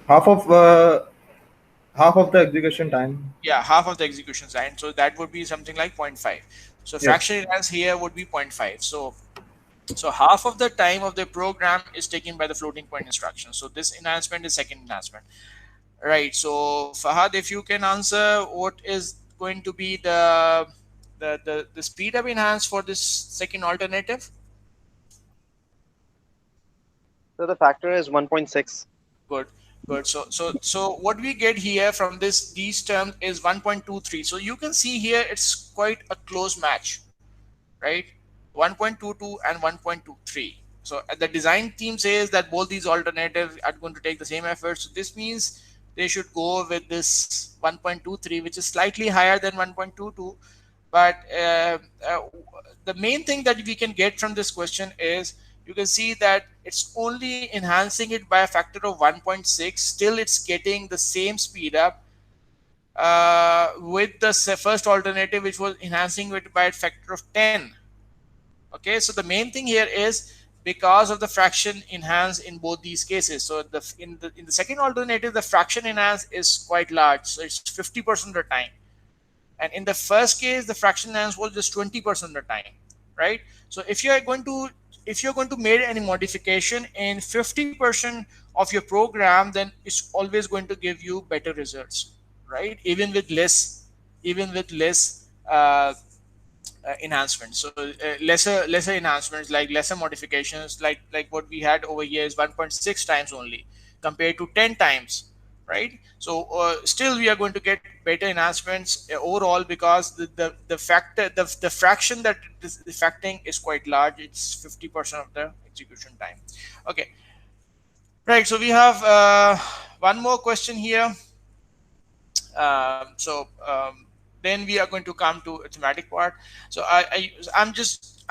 [SPEAKER 4] Half of half of the execution time.
[SPEAKER 1] Yeah, half of the execution time. So that would be something like zero point 0.5. So
[SPEAKER 4] Yes.
[SPEAKER 1] fraction enhance here would be zero point 0.5. So half of the time of the program is taken by the floating point instruction. So this enhancement is second enhancement. Right. So Fahad, if you can answer what is going to be the speed up enhance for this second alternative?
[SPEAKER 2] So the factor is 1.6.
[SPEAKER 1] Good, good. So what we get here from this these terms is 1.23. So you can see here it's quite a close match, right? 1.22 and 1.23. So the design team says that both these alternatives are going to take the same effort. So this means they should go with this 1.23, which is slightly higher than 1.22. But the main thing that we can get from this question is you can see that it's only enhancing it by a factor of 1.6. Still, it's getting the same speed up with the first alternative, which was enhancing it by a factor of 10. Okay, so the main thing here is because of the fraction enhance in both these cases. So in the second alternative, the fraction enhance is quite large, so it's 50% of the time. And in the first case, the fraction enhance was just 20% of the time, right? So if you're going to make any modification in 50% of your program, then it's always going to give you better results, right? Even with less enhancements. So lesser enhancements, like lesser modifications, like what we had over here is 1.6 times only compared to 10 times, right? So still we are going to get better enhancements overall, because the fraction that is affecting is quite large. It's 50% of the execution time. Okay, right. So we have one more question here. Then we are going to come to a thematic part. So I'm just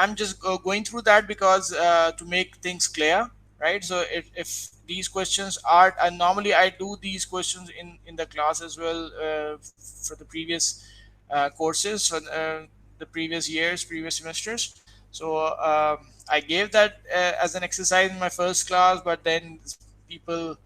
[SPEAKER 1] going through that because to make things clear, right? So if these questions are, and normally I do these questions in the class as well, for the previous courses, for the previous years, previous semesters. So I gave that as an exercise in my first class, but then people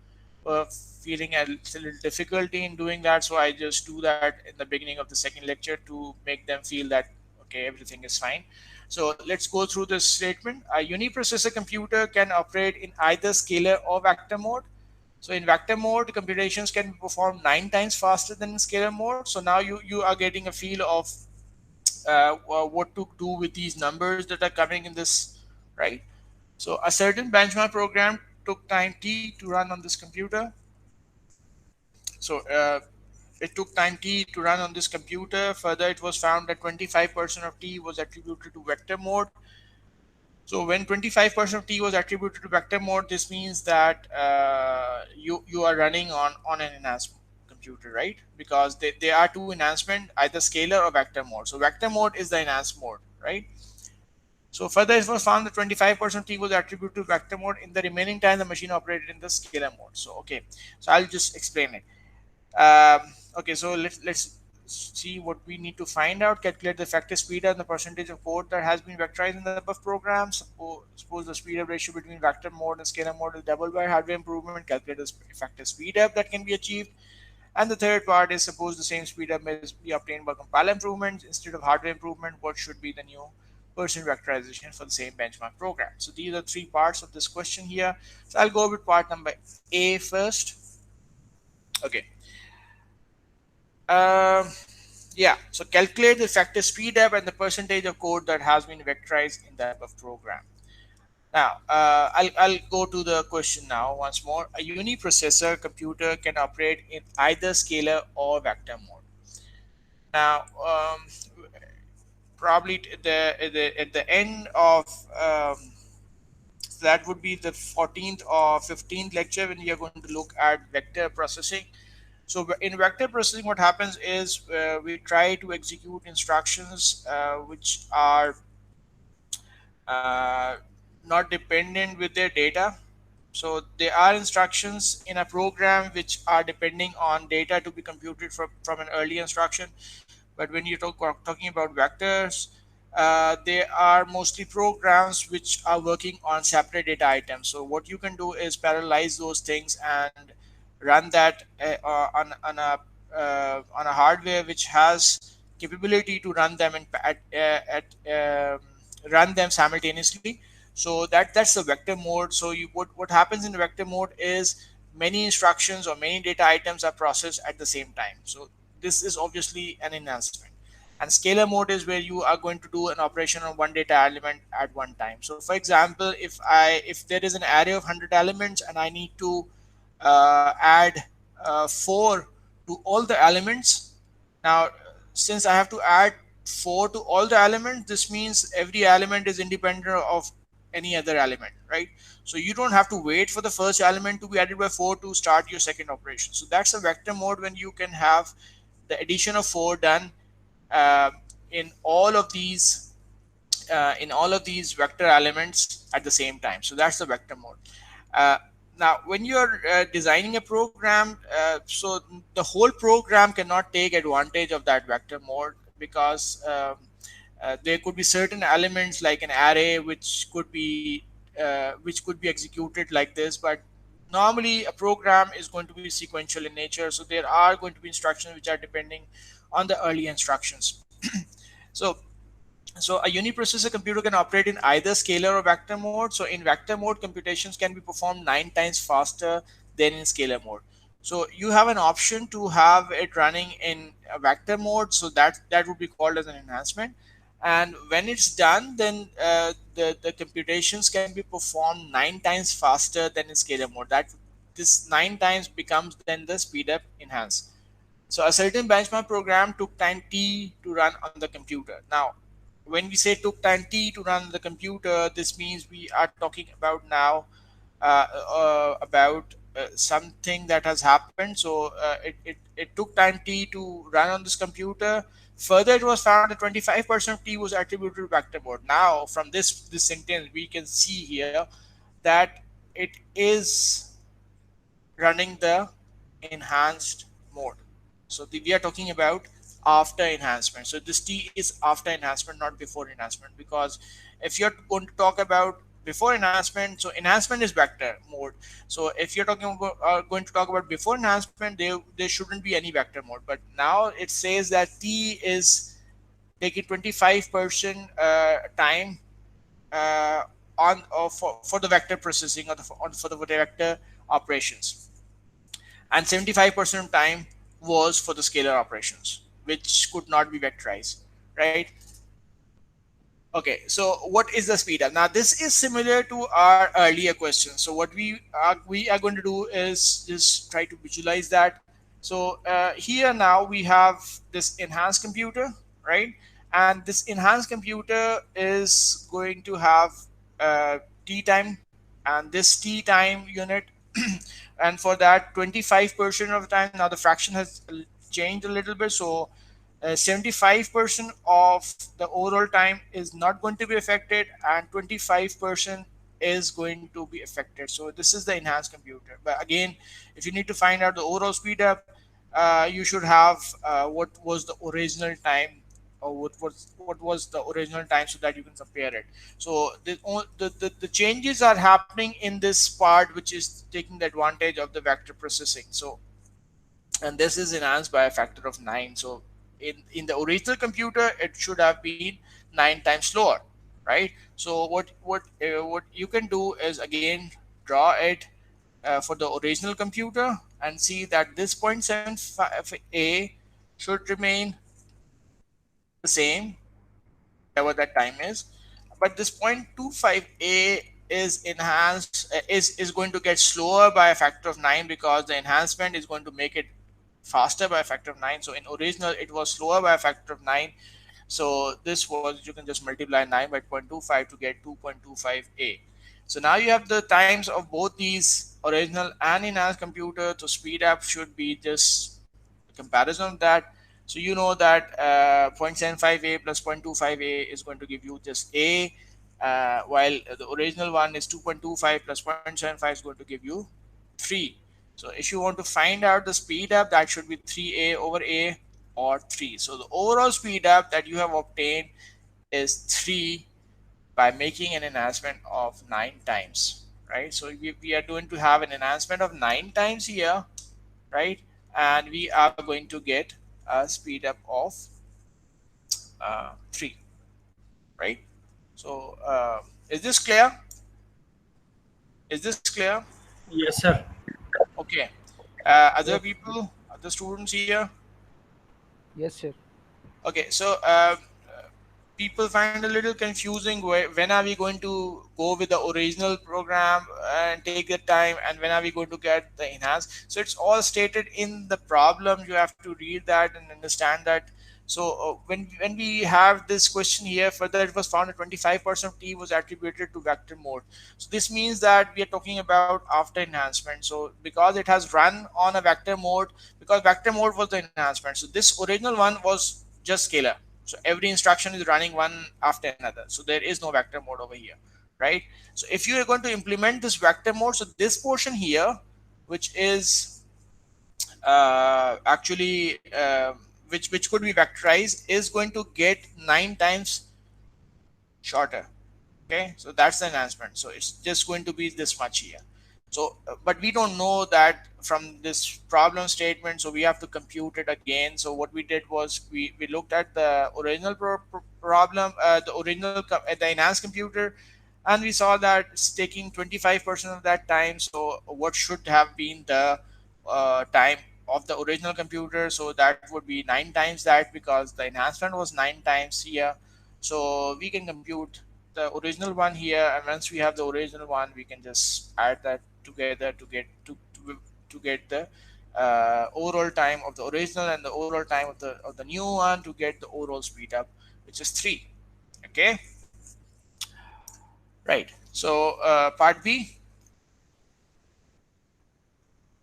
[SPEAKER 1] feeling a little difficulty in doing that, so I just do that in the beginning of the second lecture to make them feel that okay, everything is fine. So let's go through this statement. A uniprocessor computer can operate in either scalar or vector mode. So in vector mode, computations can be performed 9 times faster than in scalar mode. So now you are getting a feel of what to do with these numbers that are coming in this, right? So a certain benchmark program took time t to run on this computer. So it took time t to run on this computer. Further, it was found that 25% of t was attributed to vector mode. So when 25% of t was attributed to vector mode, this means that you are running on an enhanced computer, right? Because there are two enhancement, either scalar or vector mode. So vector mode is the enhanced mode, right? So further, it was found that 25% t was attributed to vector mode. In the remaining time, the machine operated in the scalar mode. So okay, so I'll just explain it. Okay, so let's see what we need to find out. Calculate the effective speed and the percentage of code that has been vectorized in the above program. Suppose the speed up ratio between vector mode and scalar mode is doubled by hardware improvement. Calculate the effective speed up that can be achieved. And the third part is, suppose the same speed up may be obtained by compiler improvements instead of hardware improvement. What should be the new percent vectorization for the same benchmark program? So these are three parts of this question here. So I'll go with part number A first. Okay. Um, yeah, so calculate the effective speed up and the percentage of code that has been vectorized in the above program. Now, I'll go to the question now once more. A uniprocessor computer can operate in either scalar or vector mode. Now, probably at the end of that would be the 14th or 15th lecture when we are going to look at vector processing. So in vector processing, what happens is we try to execute instructions which are uh, not dependent with their data. So there are instructions in a program which are depending on data to be computed from an early instruction. But when you're talking about vectors, they are mostly programs which are working on separate data items. So what you can do is parallelize those things and run that on a on a hardware which has capability to run them run them simultaneously. So that's the vector mode. So what happens in the vector mode is many instructions or many data items are processed at the same time. So this is obviously an enhancement. And scalar mode is where you are going to do an operation on one data element at one time. So for example, if there is an array of 100 elements and I need to add 4 to all the elements. Now, since I have to add 4 to all the elements, this means every element is independent of any other element, right? So you don't have to wait for the first element to be added by 4 to start your second operation. So that's a vector mode when you can have the addition of 4 done uh, in all of these vector elements at the same time. So that's the vector mode. Uh, Now, when you're designing a program, so the whole program cannot take advantage of that vector mode because there could be certain elements like an array which could be executed like this, but normally a program is going to be sequential in nature. So there are going to be instructions which are depending on the early instructions. so so a uniprocessor computer can operate in either scalar or vector mode. So in vector mode, computations can be performed 9 times faster than in scalar mode. So you have an option to have it running in a vector mode. So that would be called as an enhancement. And when it's done, then the computations can be performed 9 times faster than in scalar mode. That this 9 times becomes then the speed up enhance. So a certain benchmark program took time t to run on the computer. Now, when we say took time t to run the computer, this means we are talking about now about something that has happened. So it took time t to run on this computer. Further, it was found that 25% of t was attributed to vector mode. Now, from this sentence, we can see here that it is running the enhanced mode. So we are talking about after enhancement. So this T is after enhancement, not before enhancement, because if you're going to talk about before enhancement, so enhancement is vector mode. So if you're talking about going to talk about before enhancement, there shouldn't be any vector mode. But now it says that T is taking 25% time uh, on for the vector processing or for the vector operations, and 75% of time was for the scalar operations, which could not be vectorized, right? Okay, so what is the speed up? Now this is similar to our earlier question. So what we are going to do is just try to visualize that. So here now we have this enhanced computer, right? And this enhanced computer is going to have t time, and this t time unit, and for that 25% of the time. Now the fraction has changed a little bit, so 75% of the overall time is not going to be affected, and 25% is going to be affected. So this is the enhanced computer. But again, if you need to find out the overall speed up, you should have what was the original time, or what was the original time, so that you can compare it. So the changes are happening in this part, which is taking the advantage of the vector processing. So, and this is enhanced by a factor of 9. So in the original computer, it should have been 9 times slower, right? So what you can do is again draw it for the original computer and see that this 0.75a should remain the same, whatever that time is, but this 0.25a is enhanced, is going to get slower by a factor of 9, because the enhancement is going to make it faster by a factor of 9. So in original it was slower by a factor of 9. So this was, you can just multiply 9 by 0.25 to get 2.25a. So now you have the times of both these original and enhanced computer. To speed up should be just a comparison of that. So you know that 0.75a plus 0.25a is going to give you just a, while the original one is 2.25 plus 0.75 is going to give you 3. So if you want to find out the speed up, that should be 3a over a, or 3. So the overall speed up that you have obtained is 3 by making an enhancement of 9 times, right? So we are going to have an enhancement of 9 times here, right? and we are going to get a speed up of 3, right? So is this clear? Is this clear?
[SPEAKER 5] Yes, sir.
[SPEAKER 1] Okay. Other
[SPEAKER 7] Yes.
[SPEAKER 1] people, other students here?
[SPEAKER 7] Yes, sir.
[SPEAKER 1] Okay, so people find a little confusing when are we going to go with the original program and take the time, and when are we going to get the enhanced. So it's all stated in the problem. You have to read that and understand that. So when we have this question here, further it was found that 25% of t was attributed to vector mode. So this means that we are talking about after enhancement. So because it has run on a vector mode, because vector mode was the enhancement, so this original one was just scalar. So every instruction is running one after another. So there is no vector mode over here, right? So if you are going to implement this vector mode, so this portion here, which is actually which could be vectorized, is going to get 9 times shorter. Okay, so that's the enhancement. So it's just going to be this much here. So but we don't know that from this problem statement, so we have to compute it again. So what we did was we looked at the original problem, the original the enhanced computer, and we saw that it's taking 25% of that time. So what should have been the time of the original computer? So that would be 9 times that, because the enhancement was 9 times here. So we can compute the original one here, and once we have the original one, we can just add that together to get the overall time of the original and the overall time of the new one to get the overall speed up, which is 3. Okay, right. So part B.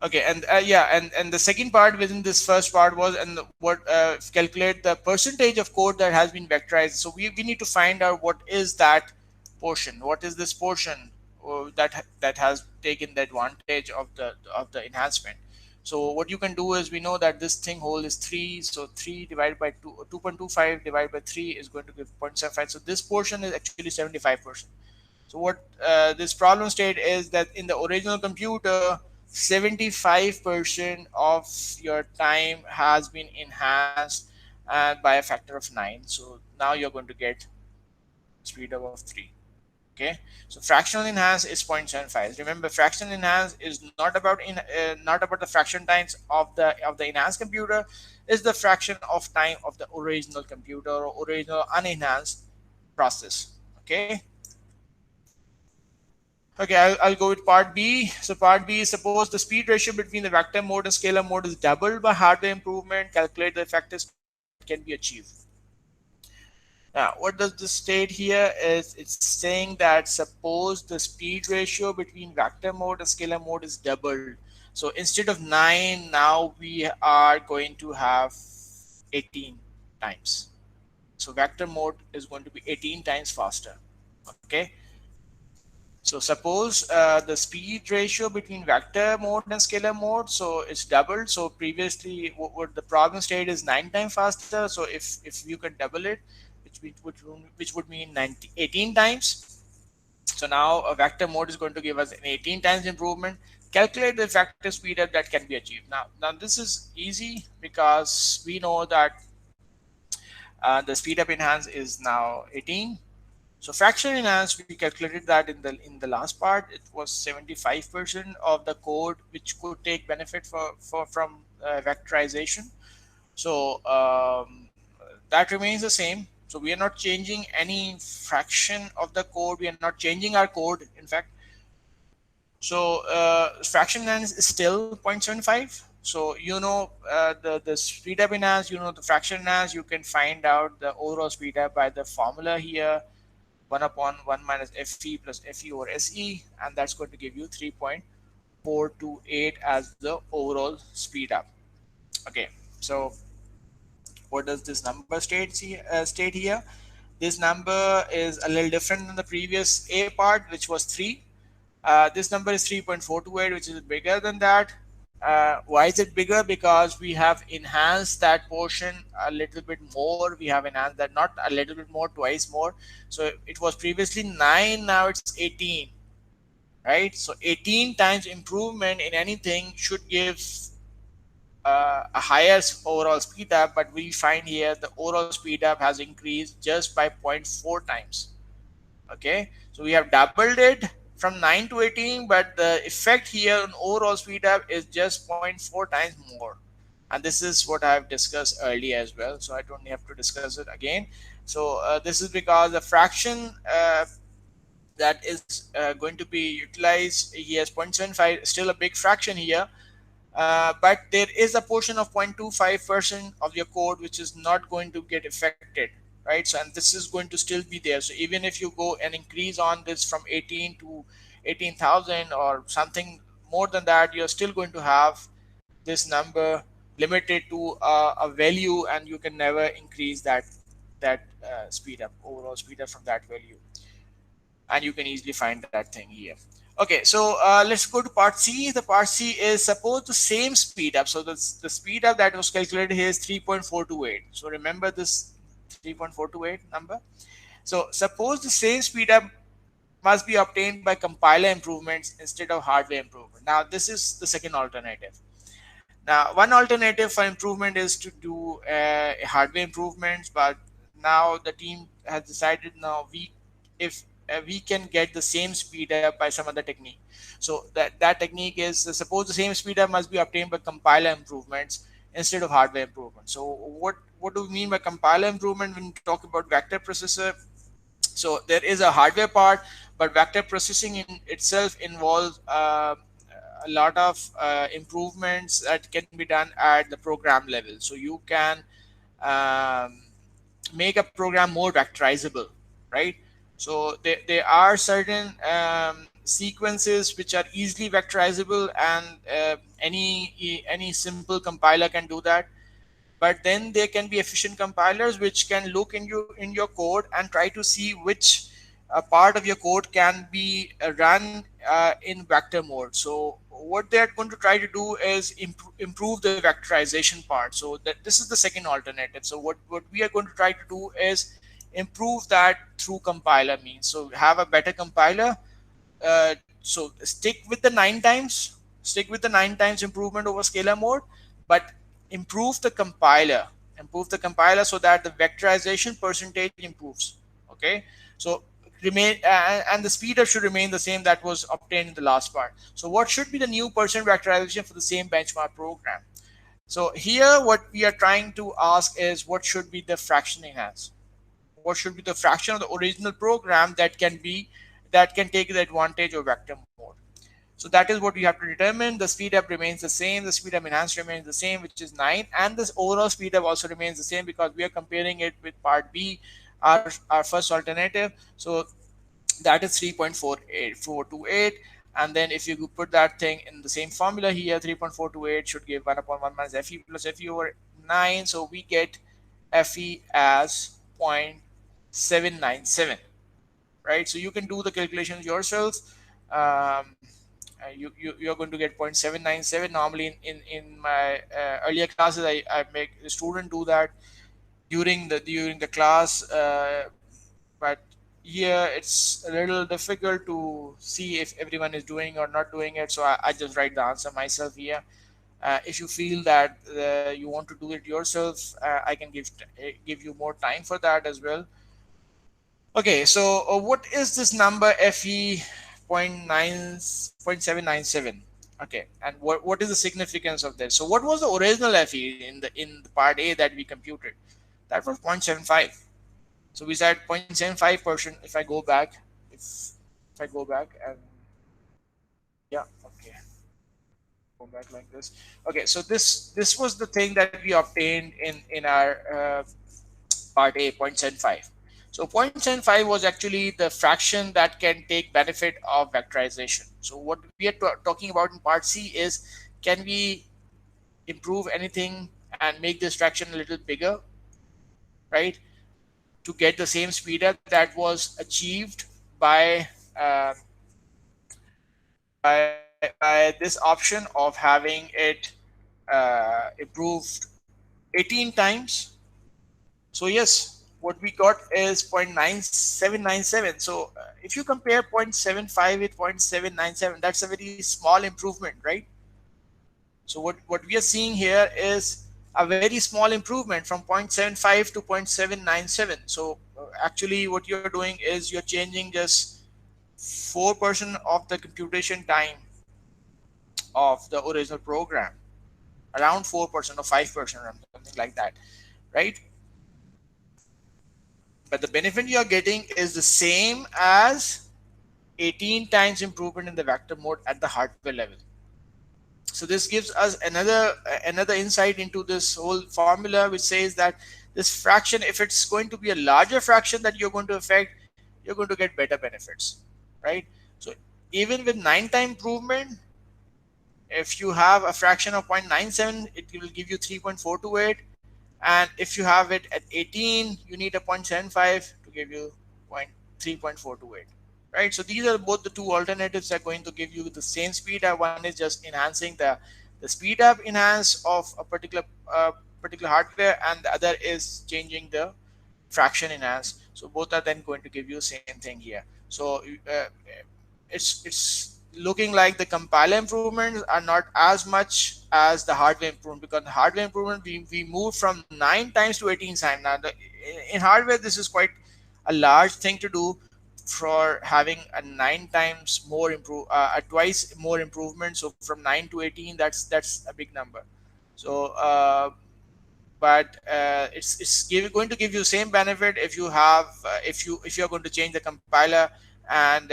[SPEAKER 1] Okay, and yeah, and the second part within this first part was, and what calculate the percentage of code that has been vectorized. So we need to find out what is that portion, what is this portion that has taken the advantage of the enhancement. So what you can do is, we know that this thing whole is 3, so 3 divided by 2, 2.25 divided by 3 is going to give 0.75. So this portion is actually 75%. So what this problem state is that in the original computer, 75% of your time has been enhanced and by a factor of 9. So now you're going to get speed up of 3. Okay, so fractional enhance is 0.75. Remember, fractional enhance is not about the fraction times of the enhanced computer. Is the fraction of time of the original computer or original unenhanced process. Okay. Okay, I'll go with part B. So part B is, suppose the speed ratio between the vector mode and scalar mode is doubled by hardware improvement. Calculate the effective speed that can be achieved. Now, what does this state here is, it's saying that suppose the speed ratio between vector mode and scalar mode is doubled. So instead of 9, now we are going to have 18 times. So vector mode is going to be 18 times faster. Okay. So suppose the speed ratio between vector mode and scalar mode, so it's doubled. So previously, what the problem state is 9 times faster. So if you can double it, which would mean 18 times. So now a vector mode is going to give us an 18 times improvement. Calculate the effective speed up that can be achieved. Now this is easy because we know that the speed up enhance is now 18. So fraction enhanced, we calculated that in the last part, it was 75% of the code which could take benefit from vectorization. So that remains the same. So we are not changing any fraction of the code. We are not changing our code, in fact. So fraction enhanced is still 0.75. So you know the speed up enhanced, you know the fraction enhanced. You can find out the overall speed up by the formula here, 1 upon 1 minus fe plus fe over se, and that's going to give you 3.428 as the overall speed up. Okay, so what does this number state here? This number is a little different than the previous a part, which was 3. This number is 3.428, which is bigger than that. Why is it bigger? Because we have enhanced that portion a little bit more. We have enhanced that, not a little bit more, twice more. So it was previously 9, now it's 18, right? So 18 times improvement in anything should give a higher overall speed up, but we find here the overall speed up has increased just by zero point 0.4 times. Okay, so we have doubled it from 9 to 18, but the effect here on overall speed up is just zero point 0.4 times more. And this is what I have discussed earlier as well, so I don't have to discuss it again. So this is because the fraction that is going to be utilized here is 0.75, still a big fraction here, but there is a portion of 0.25% of your code which is not going to get affected, right? So, and this is going to still be there. So even if you go and increase on this from 18 to 18,000 or something more than that, you're still going to have this number limited to a value, and you can never increase that speed up, overall speed up from that value. And you can easily find that thing here. Okay, so let's go to part C. The part C is suppose the same speed up. So the speed up that was calculated here is 3.428. So remember this 3.428 number. So suppose the same speed up must be obtained by compiler improvements instead of hardware improvement. Now this is the second alternative. Now, one alternative for improvement is to do hardware improvements, but now the team has decided now we if we can get the same speed up by some other technique. So that technique is suppose the same speed up must be obtained by compiler improvements instead of hardware improvement. So what do we mean by compiler improvement when we talk about vector processor? So there is a hardware part, but vector processing in itself involves a lot of improvements that can be done at the program level. So you can um, make a program more vectorizable, right? So there are certain sequences which are easily vectorizable, and any simple compiler can do that. But then there can be efficient compilers which can look in your code and try to see which part of your code can be run in vector mode. So what they're going to try to do is improve the vectorization part. So that this is the second alternative. So what we are going to try to do is improve that through compiler means. So have a better compiler. So stick with the 9 times improvement over scalar mode, but improve the compiler, so that the vectorization percentage improves. Okay, so remain and the speed up should remain the same that was obtained in the last part. So what should be the new percent vectorization for the same benchmark program? So here what we are trying to ask is what should be the fraction enhanced, what should be the fraction of the original program that can take the advantage of vector mode. So that is what we have to determine. The speed up remains the same, the speed up enhanced remains the same, which is 9, and this overall speed up also remains the same because we are comparing it with part B, our first alternative. So that is 3.428, and then if you put that thing in the same formula here, 3.428 should give 1 upon 1 minus fe plus fe over 9. So we get fe as 0.797, right? So you can do the calculations yourself. um, you're going to get 0.797. Normally in my earlier classes, I make the student do that during the class, but here it's a little difficult to see if everyone is doing or not doing it, so I just write the answer myself here. If you feel that you want to do it yourself, I can give you more time for that as well. Okay, so what is this number fe 0.797? Okay, and what is the significance of this? So what was the original fe in the part A that we computed? That was 0.75. So we said 0.75%. If I go back, if I go back and yeah, okay, go back like this. Okay, so this was the thing that we obtained in our part A, 0.75. So 0.75 was actually the fraction that can take benefit of vectorization. So what we are talking about in part C is, can we improve anything and make this fraction a little bigger, right? To get the same speed up that was achieved by by this option of having it improved 18 times. So yes, what we got is 0.9797. So if you compare 0.75 with 0.797, that's a very small improvement, right? So what we are seeing here is a very small improvement from 0.75 to 0.797. So actually what you're doing is you're changing just 4% of the computation time of the original program, around 4% or 5% or something like that, right? But the benefit you're getting is the same as 18 times improvement in the vector mode at the hardware level. So this gives us another insight into this whole formula, which says that this fraction, if it's going to be a larger fraction that you're going to affect, you're going to get better benefits, right? So even with 9 time improvement, if you have a fraction of 0.97, it will give you 3.428. And if you have it at 18, you need a 0.75 to give you 3.428, right? So these are both the two alternatives that are going to give you the same speed up. One is just enhancing the speed up enhance of a particular hardware, and the other is changing the fraction enhance. So both are then going to give you the same thing here. So it's looking like the compiler improvements are not as much as the hardware improvement, because the hardware improvement we moved from 9 times to 18 times. Now in hardware this is quite a large thing to do, for having a 9 times more a twice more improvement. So from 9 to 18, that's a big number. So but it's going to give you same benefit if you have if you're going to change the compiler and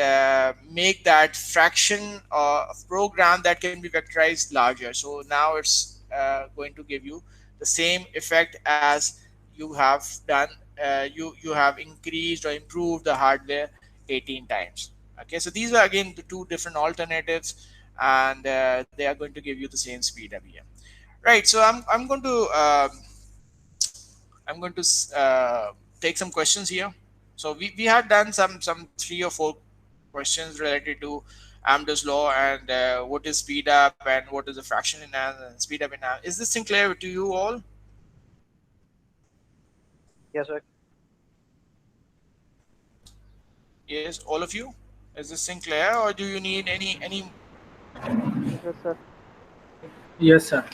[SPEAKER 1] make that fraction of program that can be vectorized larger. So now it's going to give you the same effect as you have done. You have increased or improved the hardware 18 times. Okay, so these are again the two different alternatives, and they are going to give you the same speed up here. Right. So I'm going to take some questions here. So we had done some 3 or 4 questions related to Amdahl's law, and what is speed up and what is the fraction enhance and speed up enhance. Is this thing clear to you all?
[SPEAKER 2] Yes, sir.
[SPEAKER 1] Yes, all of you. Is this thing clear, or do you need any?
[SPEAKER 7] Yes, sir.
[SPEAKER 5] Yes, sir.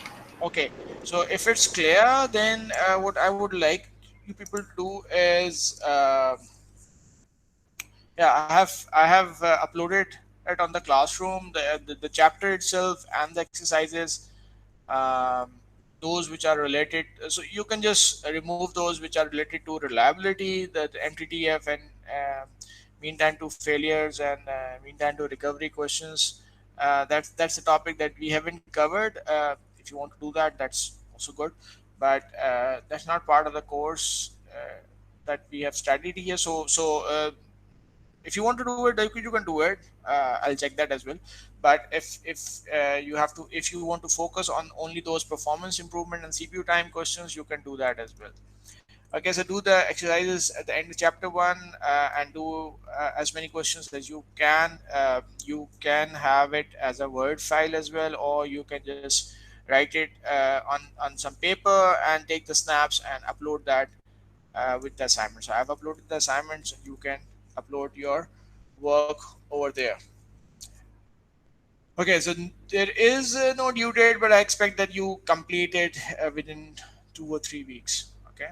[SPEAKER 1] Okay. So if it's clear, then what I would like you people to do is yeah, I have uploaded it on the classroom, the chapter itself and the exercises, um, those which are related. So you can just remove those which are related to reliability, the MTTF, and mean time to failures, and mean time to recovery questions. That's a topic that we haven't covered. If you want to do that, that's also good, but that's not part of the course that we have studied here. So if you want to do it, you can do it. I'll check that as well. But if you have to, if you want to focus on only those performance improvement and CPU time questions, you can do that as well. Okay, so do the exercises at the end of chapter 1, and do as many questions as you can. You can have it as a Word file as well, or you can just write it on some paper and take the snaps and upload that with the assignment. So I've uploaded the assignments. You can upload your work over there. Okay, so there is no due date, but I expect that you complete it within 2 or 3 weeks. Okay,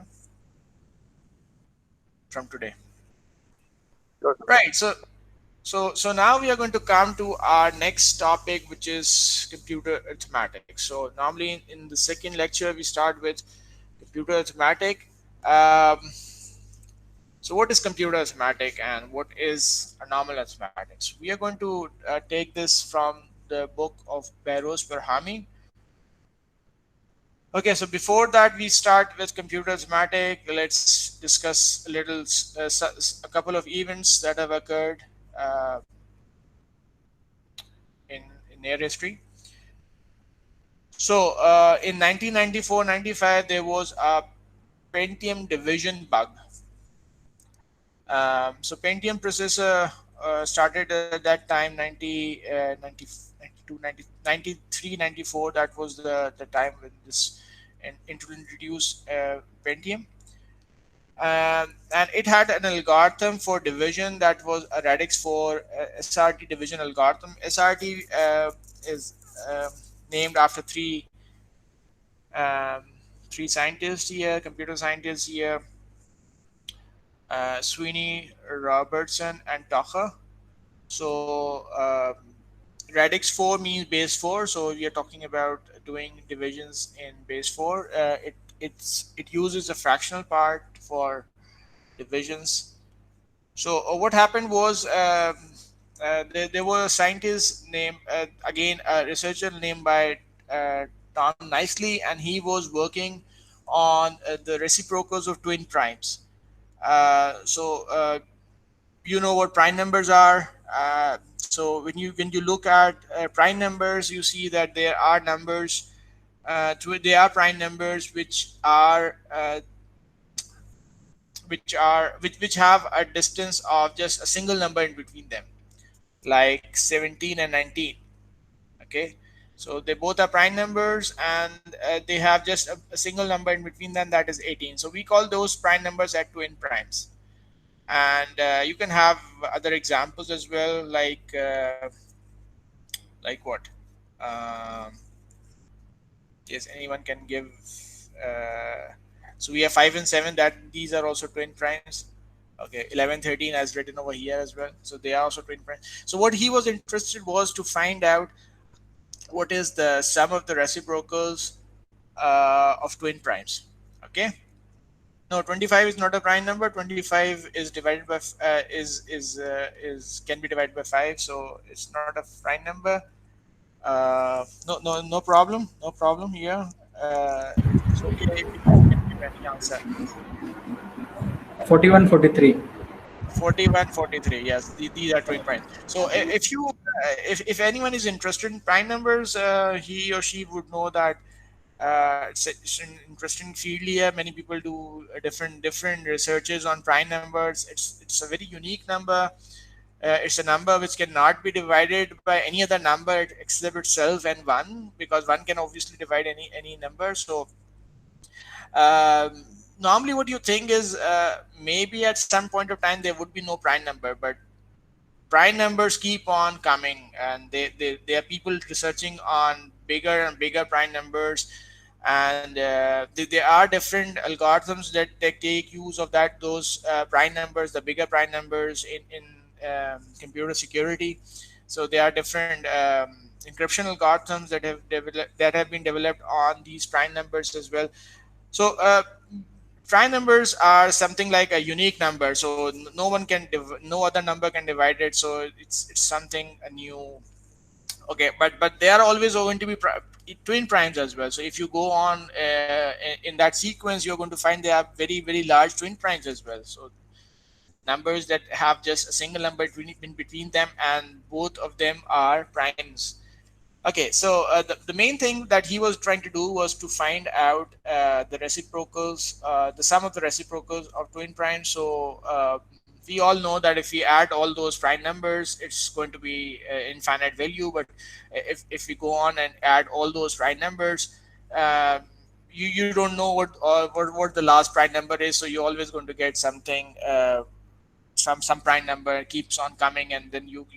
[SPEAKER 1] from today.
[SPEAKER 2] Sure, sir.
[SPEAKER 1] Right. So now we are going to come to our next topic, which is computer arithmetic. So normally in the second lecture we start with computer arithmetic. Um, So what is computer arithmetic and what is a normal arithmetics? We are going to take this from the book of Behrouz Berhami. Okay, so before that we start with computer arithmetic, let's discuss a little, a couple of events that have occurred uh, in near history. So in 1994-95 there was a Pentium division bug. So Pentium processor started at that time 90, 92, 90, 93, 94. That was the time when this introduced Pentium. And it had an algorithm for division that was a radix for SRT division algorithm. SRT is named after um, three scientists here, computer scientists here, Sweeney, Robertson, and Tucker. So radix 4 means base 4. So we are talking about doing divisions in base 4. It uses a fractional part for divisions. So what happened was there was a scientist named again a researcher named by Tom Nicely, and he was working on the reciprocals of twin primes. So you know what prime numbers are. So when you look at prime numbers, you see that there are numbers. They are prime numbers which have a distance of just a single number in between them, like 17 and 19. Okay, so they both are prime numbers, and they have just a single number in between them, that is 18. So we call those prime numbers at twin primes. And you can have other examples as well, like what? um, yes, anyone can give. uh, so we have 5 and 7, that these are also twin primes. Okay, 11, 13 as written over here as well, so they are also twin primes. So what he was interested was to find out what is the sum of the reciprocals of twin primes. Okay, no, 25 is not a prime number. 25 is divided by is can be divided by 5, so it's not a prime number. No problem, no problem here. It's okay if you can give any answer.
[SPEAKER 5] 41, 43.
[SPEAKER 1] 41, 43. Yes, these are twin primes. So if you if anyone is interested in prime numbers, he or she would know that it's an interesting field here. Many people do different researches on prime numbers. It's a very unique number. It's a number which cannot be divided by any other number except itself and one, because one can obviously divide any number. So um, normally what you think is maybe at some point of time there would be no prime number, but prime numbers keep on coming, and there are people researching on bigger and bigger prime numbers. And there are different algorithms that they take use of those prime numbers, the bigger prime numbers, in computer security. So there are different encryption algorithms that have been developed on these prime numbers as well. So prime numbers are something like a unique number, so no one can no other number can divide it. So it's something new. Okay, but they are always going to be twin primes as well. So if you go on in that sequence, you're going to find they are very large twin primes as well. So numbers that have just a single number in between them, and both of them are primes. Okay, so the main thing that he was trying to do was to find out the reciprocals, the sum of the reciprocals of twin primes. So we all know that if we add all those prime numbers, it's going to be infinite value. But if we go on and add all those prime numbers, uh, you don't know what the last prime number is. So you're always going to get something. Some prime number keeps on coming, and then you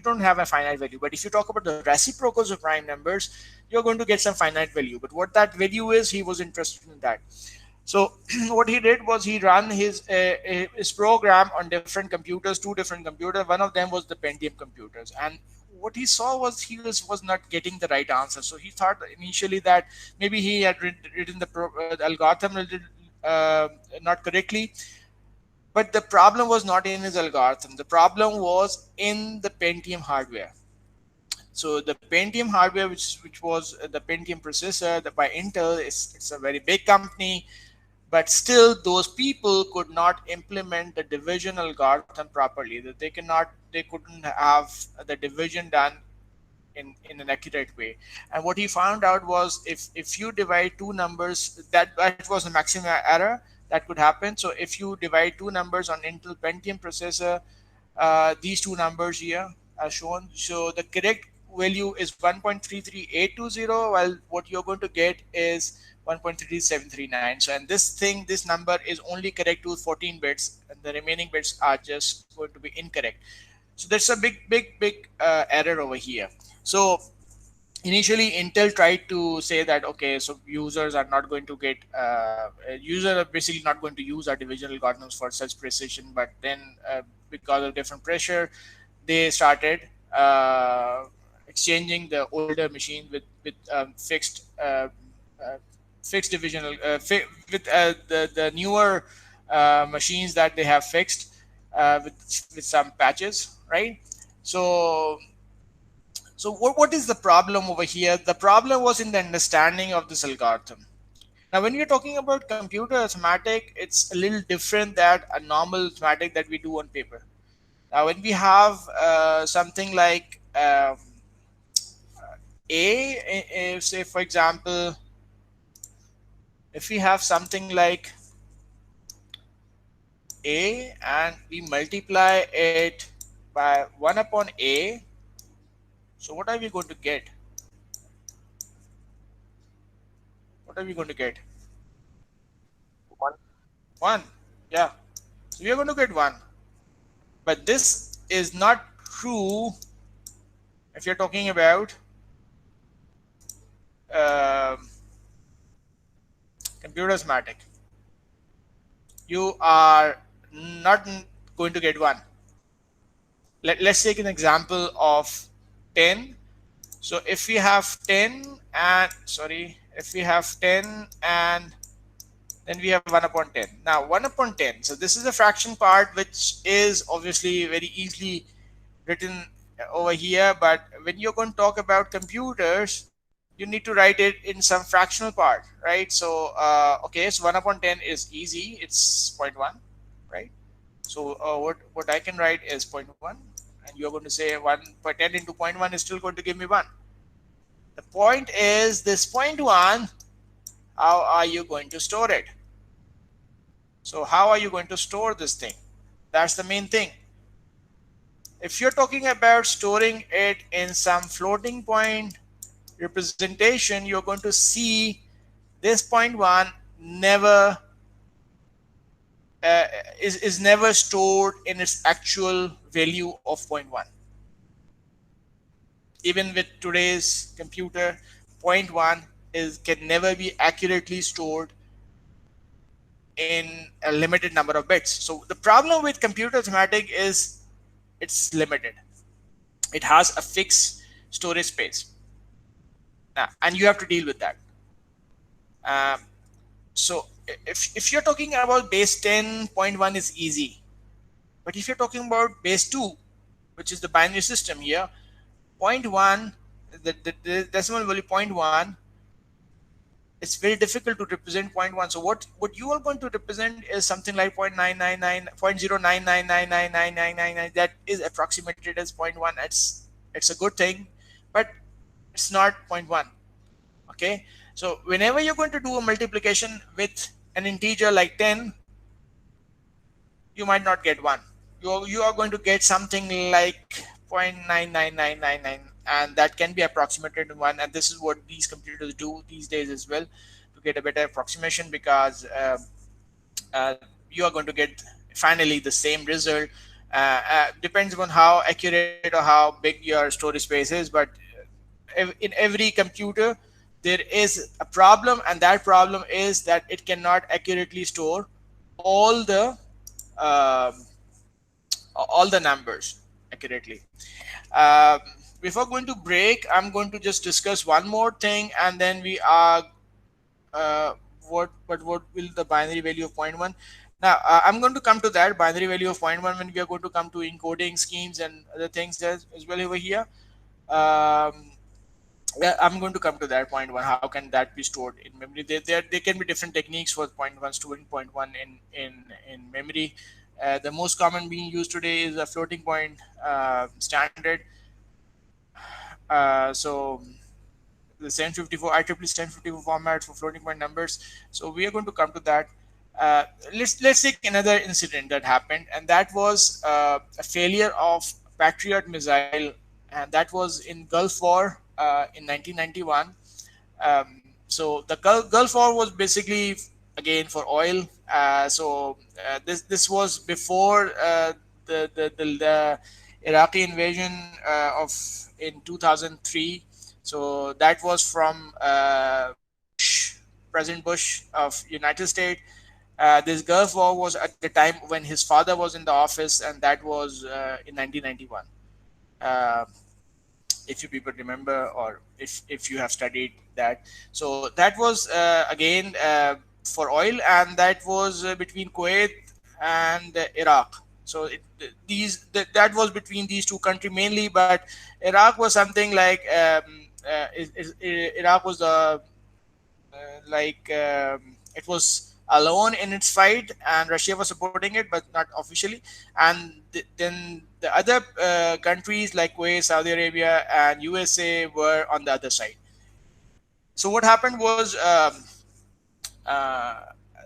[SPEAKER 1] don't have a finite value. But if you talk about the reciprocals of prime numbers, you're going to get some finite value. But what that value is, he was interested in that. So what he did was he ran his program on different computers, two different computers. One of them was the Pentium computers, and what he saw was he was not getting the right answer. So he thought initially that maybe he had written the algorithm not correctly. But the problem was not in his algorithm. The problem was in the Pentium hardware. So the Pentium hardware, which was the Pentium processor by Intel, it's a very big company, but still those people could not implement the division algorithm properly. That they couldn't have the division done in an accurate way. And what he found out was if you divide two numbers, that was the maximum error that could happen. So if you divide two numbers on Intel Pentium processor, these two numbers here are shown. So the correct value is 1.33820, while what you're going to get is 1.33739. So and this number is only correct to 14 bits, and the remaining bits are just going to be incorrect. So there's a big error over here. So initially Intel tried to say that okay, so users are not going to get users are basically not going to use our division algorithms for such precision. But then because of different pressure, they started exchanging the older machine with uh, fixed divisional with the newer machines that they have fixed with some patches, right? So what is the problem over here? The problem was in the understanding of this algorithm. Now, when we're talking about computer arithmetic, it's a little different than a normal arithmetic that we do on paper. Now, when we have something like say for example, if we have something like a and we multiply it by 1 upon a, so what are we going to get? What are we going to get?
[SPEAKER 2] One.
[SPEAKER 1] 1. Yeah. So we are going to get 1. But this is not true if you're talking about um computer arithmetic. You are not going to get 1. Let's take an example of 10. So if we have 10 and if we have 10 and then we have 1 upon 10. Now 1 upon 10, so this is the fraction part, which is obviously very easily written over here. But when you're going to talk about computers, you need to write it in some fractional part, right? So okay, so 1 upon 10 is easy, it's zero point 0.1, right? So what I can write is zero point 0.1, and you're going to say 1 by 10 into zero point 0.1 is still going to give me 1. The point is this zero point 0.1, how are you going to store it? So how are you going to store this thing? That's the main thing. If you're talking about storing it in some floating point representation, you're going to see this zero point 0.1 never uh, is never stored in its actual value of zero point 0.1. Even with today's computer, zero point 0.1 can never be accurately stored in a limited number of bits. So the problem with computer arithmetic is it's limited. It has a fixed storage space, and you have to deal with that. Um, so if you're talking about base 10.1 is easy, but if you're talking about base 2, which is the binary system here, zero point 0.1, the decimal value zero point 0.1, it's very difficult to represent zero point 0.1. So what you are going to represent is something like 0.999, 0.09999999, that is approximated as zero point 0.1. It's a good thing, but it's not zero point 0.1. Okay, so whenever you're going to do a multiplication with an integer like 10, you might not get 1. You are going to get something like 0.99999, and that can be approximated to 1. And this is what these computers do these days as well, to get a better approximation, because you are going to get finally the same result. Depends upon how accurate or how big your storage space is, but in every computer there is a problem, and that problem is that it cannot accurately store all the um, all the numbers accurately. Um, Before going to break, I'm going to just discuss one more thing, and then we are what will the binary value of zero point 0.1. Now I'm going to come to that binary value of zero point 0.1 when we are going to come to encoding schemes and other things as well over here. Um, yeah, I'm going to come to that point one. How can that be stored in memory? There can be different techniques for point one, storing point one in memory. The most common being used today is a floating point standard. So the 1054 IEEE 1054 format for floating point numbers. So we are going to come to that. Let's take another incident that happened, and that was a failure of Patriot missile, and that was in Gulf War in 1991. So the Gulf War was basically again for oil. This was before the Iraqi invasion of in 2003. So that was from Bush, President Bush of United States. This Gulf War was at the time when his father was in the office, and that was in 1991. Uh, if you people remember, or if you have studied that. So that was again for oil, and that was between Kuwait and Iraq. So that was between these two countries mainly, but Iraq was something like Iraq was the it was alone in its fight, and Russia was supporting it, but not officially. And then the other countries like Kuwait, Saudi Arabia, and USA were on the other side. So what happened was uh,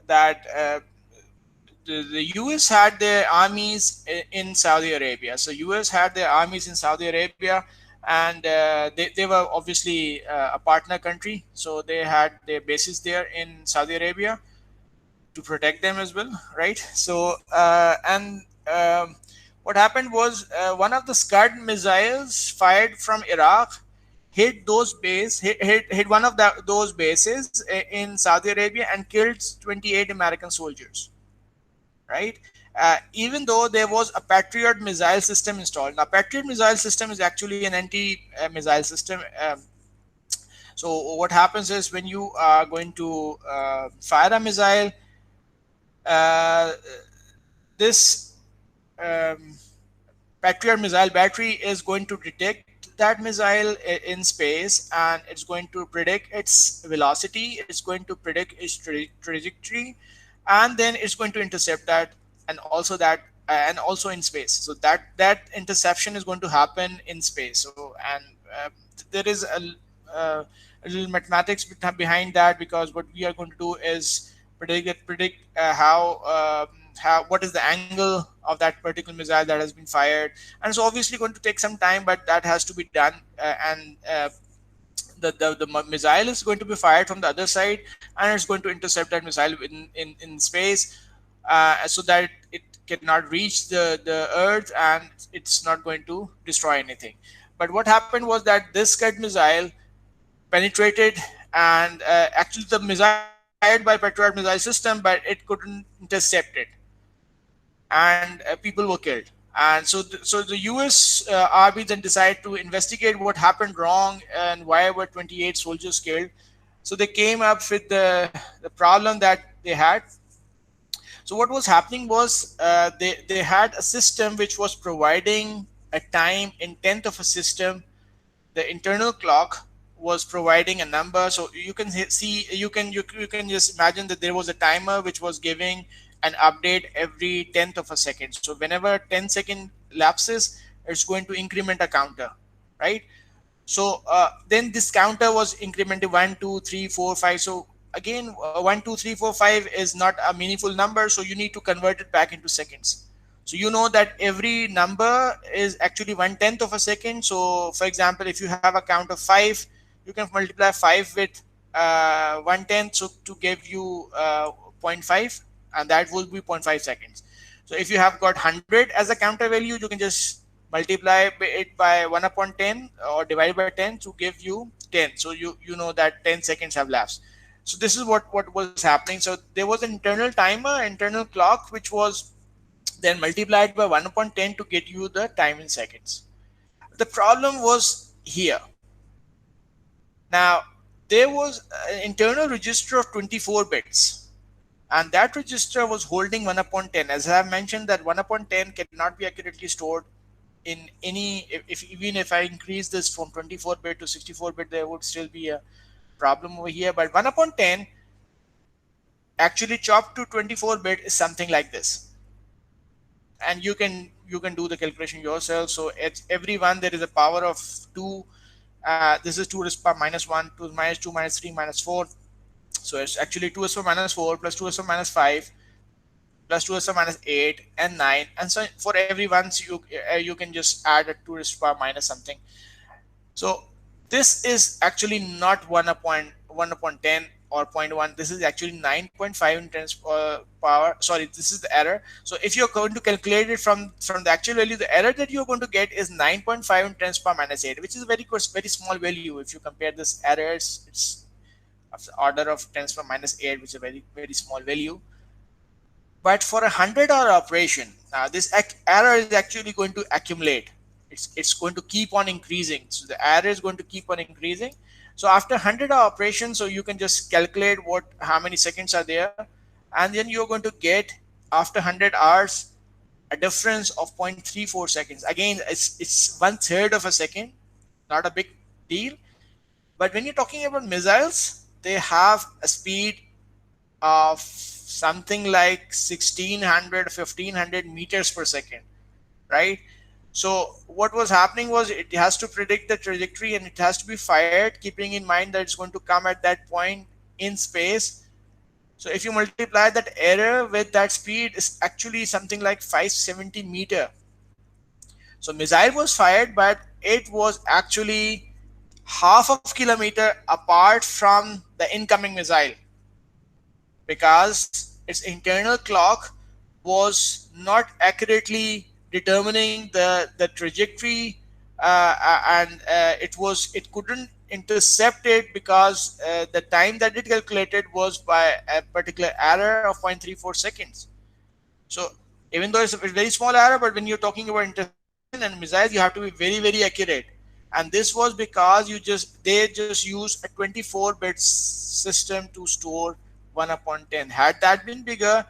[SPEAKER 1] that the US had their armies in Saudi Arabia. So US had their armies in Saudi Arabia, and they were obviously a partner country. So they had their bases there in Saudi Arabia to protect them as well, right? So and what happened was one of the Scud missiles fired from Iraq hit hit one of those bases in Saudi Arabia and killed 28 American soldiers, right? Even though there was a Patriot missile system installed. Now, Patriot missile system is actually an anti-missile system. So what happens is when you are going to fire a missile, uh, this um, Patriot missile battery is going to detect that missile in space, and it's going to predict its velocity, it's going to predict its trajectory, and then it's going to intercept that, and also in space. So that interception is going to happen in space. So and there is a little mathematics behind that, because what we are going to do is predict how what is the angle of that particular missile that has been fired, and it's obviously going to take some time, but that has to be done. And the missile is going to be fired from the other side, and it's going to intercept that missile in space, so that it cannot reach the earth, and it's not going to destroy anything. But what happened was that this Scud missile penetrated, and actually the missile was fired by Patriot missile system, but it couldn't intercept it, and people were killed. And so the US Army then decided to investigate what happened wrong and why were 28 soldiers killed. So they came up with the problem that they had. So what was happening was they had a system which was providing a time in tenth of a system. The internal clock was providing a number, so you can see you can just imagine that there was a timer which was giving an update every tenth of a second. So whenever 10-second lapses, it's going to increment a counter, right? So then this counter was incremented 1 2 3 4 5. So again 1 2 3 4 5 is not a meaningful number, so you need to convert it back into seconds. So you know that every number is actually 1/10 of a second. So for example, if you have a count of 5, you can multiply 5 with 1/10, so to give you zero point 0.5, and that will be zero point 0.5 seconds. So if you have got 100 as a counter value, you can just multiply it by 1 upon 10 or divide by 10 to give you 10. So you know that 10 seconds have lapsed. So this is what was happening. So there was an internal timer, internal clock, which was then multiplied by 1 upon 10 to get you the time in seconds. The problem was here. Now, there was an internal register of 24 bits, and that register was holding 1 upon 10. As I have mentioned, that 1 upon 10 cannot be accurately stored in any, if even if I increase this from 24 bit to 64 bit, there would still be a problem over here. But 1 upon 10 actually chopped to 24 bit is something like this, and you can do the calculation yourself. So it's every one there is a power of 2. This is 2 raised to the power minus 1, 2 minus 2 minus 3 minus 4. So it's actually 2 raised to the power minus 4 plus 2 raised to the power minus 5 plus 2 raised to the power minus 8 and 9, and so for every one, so you can just add a 2 raised to the power minus something. So this is actually not 1 upon 10. or zero point 0.1. This is actually 9.5 in 10 power. Sorry, this is the error. So if you're going to calculate it from the actual value, the error that you're going to get is 9.5 in 10 power minus 8, which is a very small value. If you compare this errors, it's of the order of 10 power minus 8, which is a very small value. But for a 100-hour operation, this error is actually going to accumulate. It's going to keep on increasing. So the error is going to keep on increasing. So after 100-hour operation, so you can just calculate how many seconds are there, and then you're going to get after 100 hours a difference of 0.34 seconds. Again, it's 1/3 of a second, not a big deal. But when you're talking about missiles, they have a speed of something like 1600 1500 meters per second, right? So what was happening was it has to predict the trajectory and it has to be fired keeping in mind that it's going to come at that point in space. So if you multiply that error with that speed, is actually something like 570 meter. So missile was fired, but it was actually half of kilometer apart from the incoming missile, because its internal clock was not accurately determining the trajectory, and it couldn't intercept it because the time that it calculated was by a particular error of 0.34 seconds. So even though it's a very small error, but when you're talking about interception and missiles, you have to be very accurate. And this was because they just use a 24-bit system to store 1 upon 10. Had that been bigger,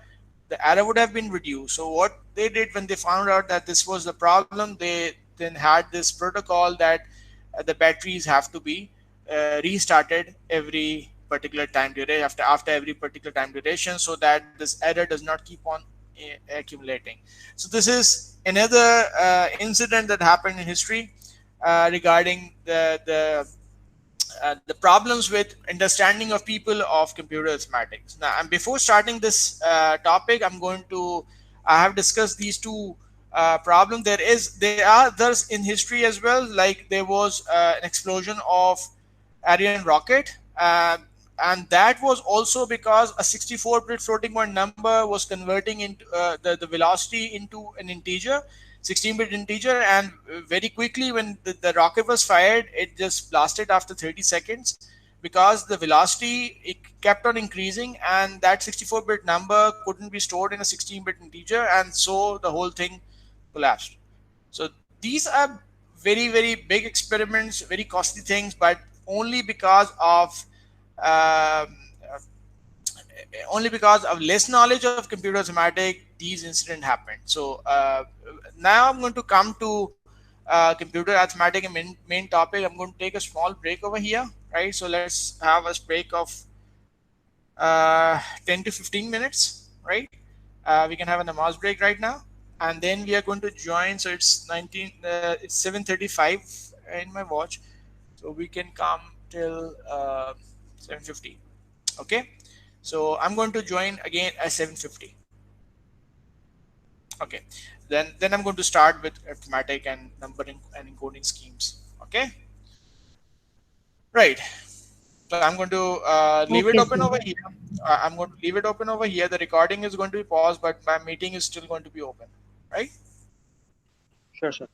[SPEAKER 1] the error would have been reduced. So what they did when they found out that this was the problem, they then had this protocol that the batteries have to be restarted every particular time duration, after every particular time duration, so that this error does not keep on accumulating. So this is another incident that happened in history regarding the problems with understanding of people of computer mathematics. Now, and before starting this topic, I have discussed these two problems. There are others in history as well. Like there was an explosion of Ariane rocket, and that was also because a 64-bit floating point number was converting into the velocity into an integer, 16-bit integer, and very quickly when the rocket was fired, it just blasted after 30 seconds because the velocity it kept on increasing, and that 64-bit number couldn't be stored in a 16-bit integer, and so the whole thing collapsed. So these are very big experiments, very costly things, but only because of um, only because of less knowledge of computer mathematics, these incidents happened. So now I'm going to come to computer arithmetic and main topic. I'm going to take a small break over here, right? So let's have a break of 10 to 15 minutes, right? We can have a namaz break right now, and then we are going to join. So it's 7:35 in my watch, so we can come till 7:50. Okay, so I'm going to join again at 7:50. Okay, then I'm going to start with arithmetic and numbering and encoding schemes. Okay, right. So I'm going to leave it
[SPEAKER 3] Okay,
[SPEAKER 1] open
[SPEAKER 3] sir.
[SPEAKER 1] over here. I'm going to leave it open over here. The recording is going to be paused, but my meeting is still going to be open, right?
[SPEAKER 2] Sure, sir.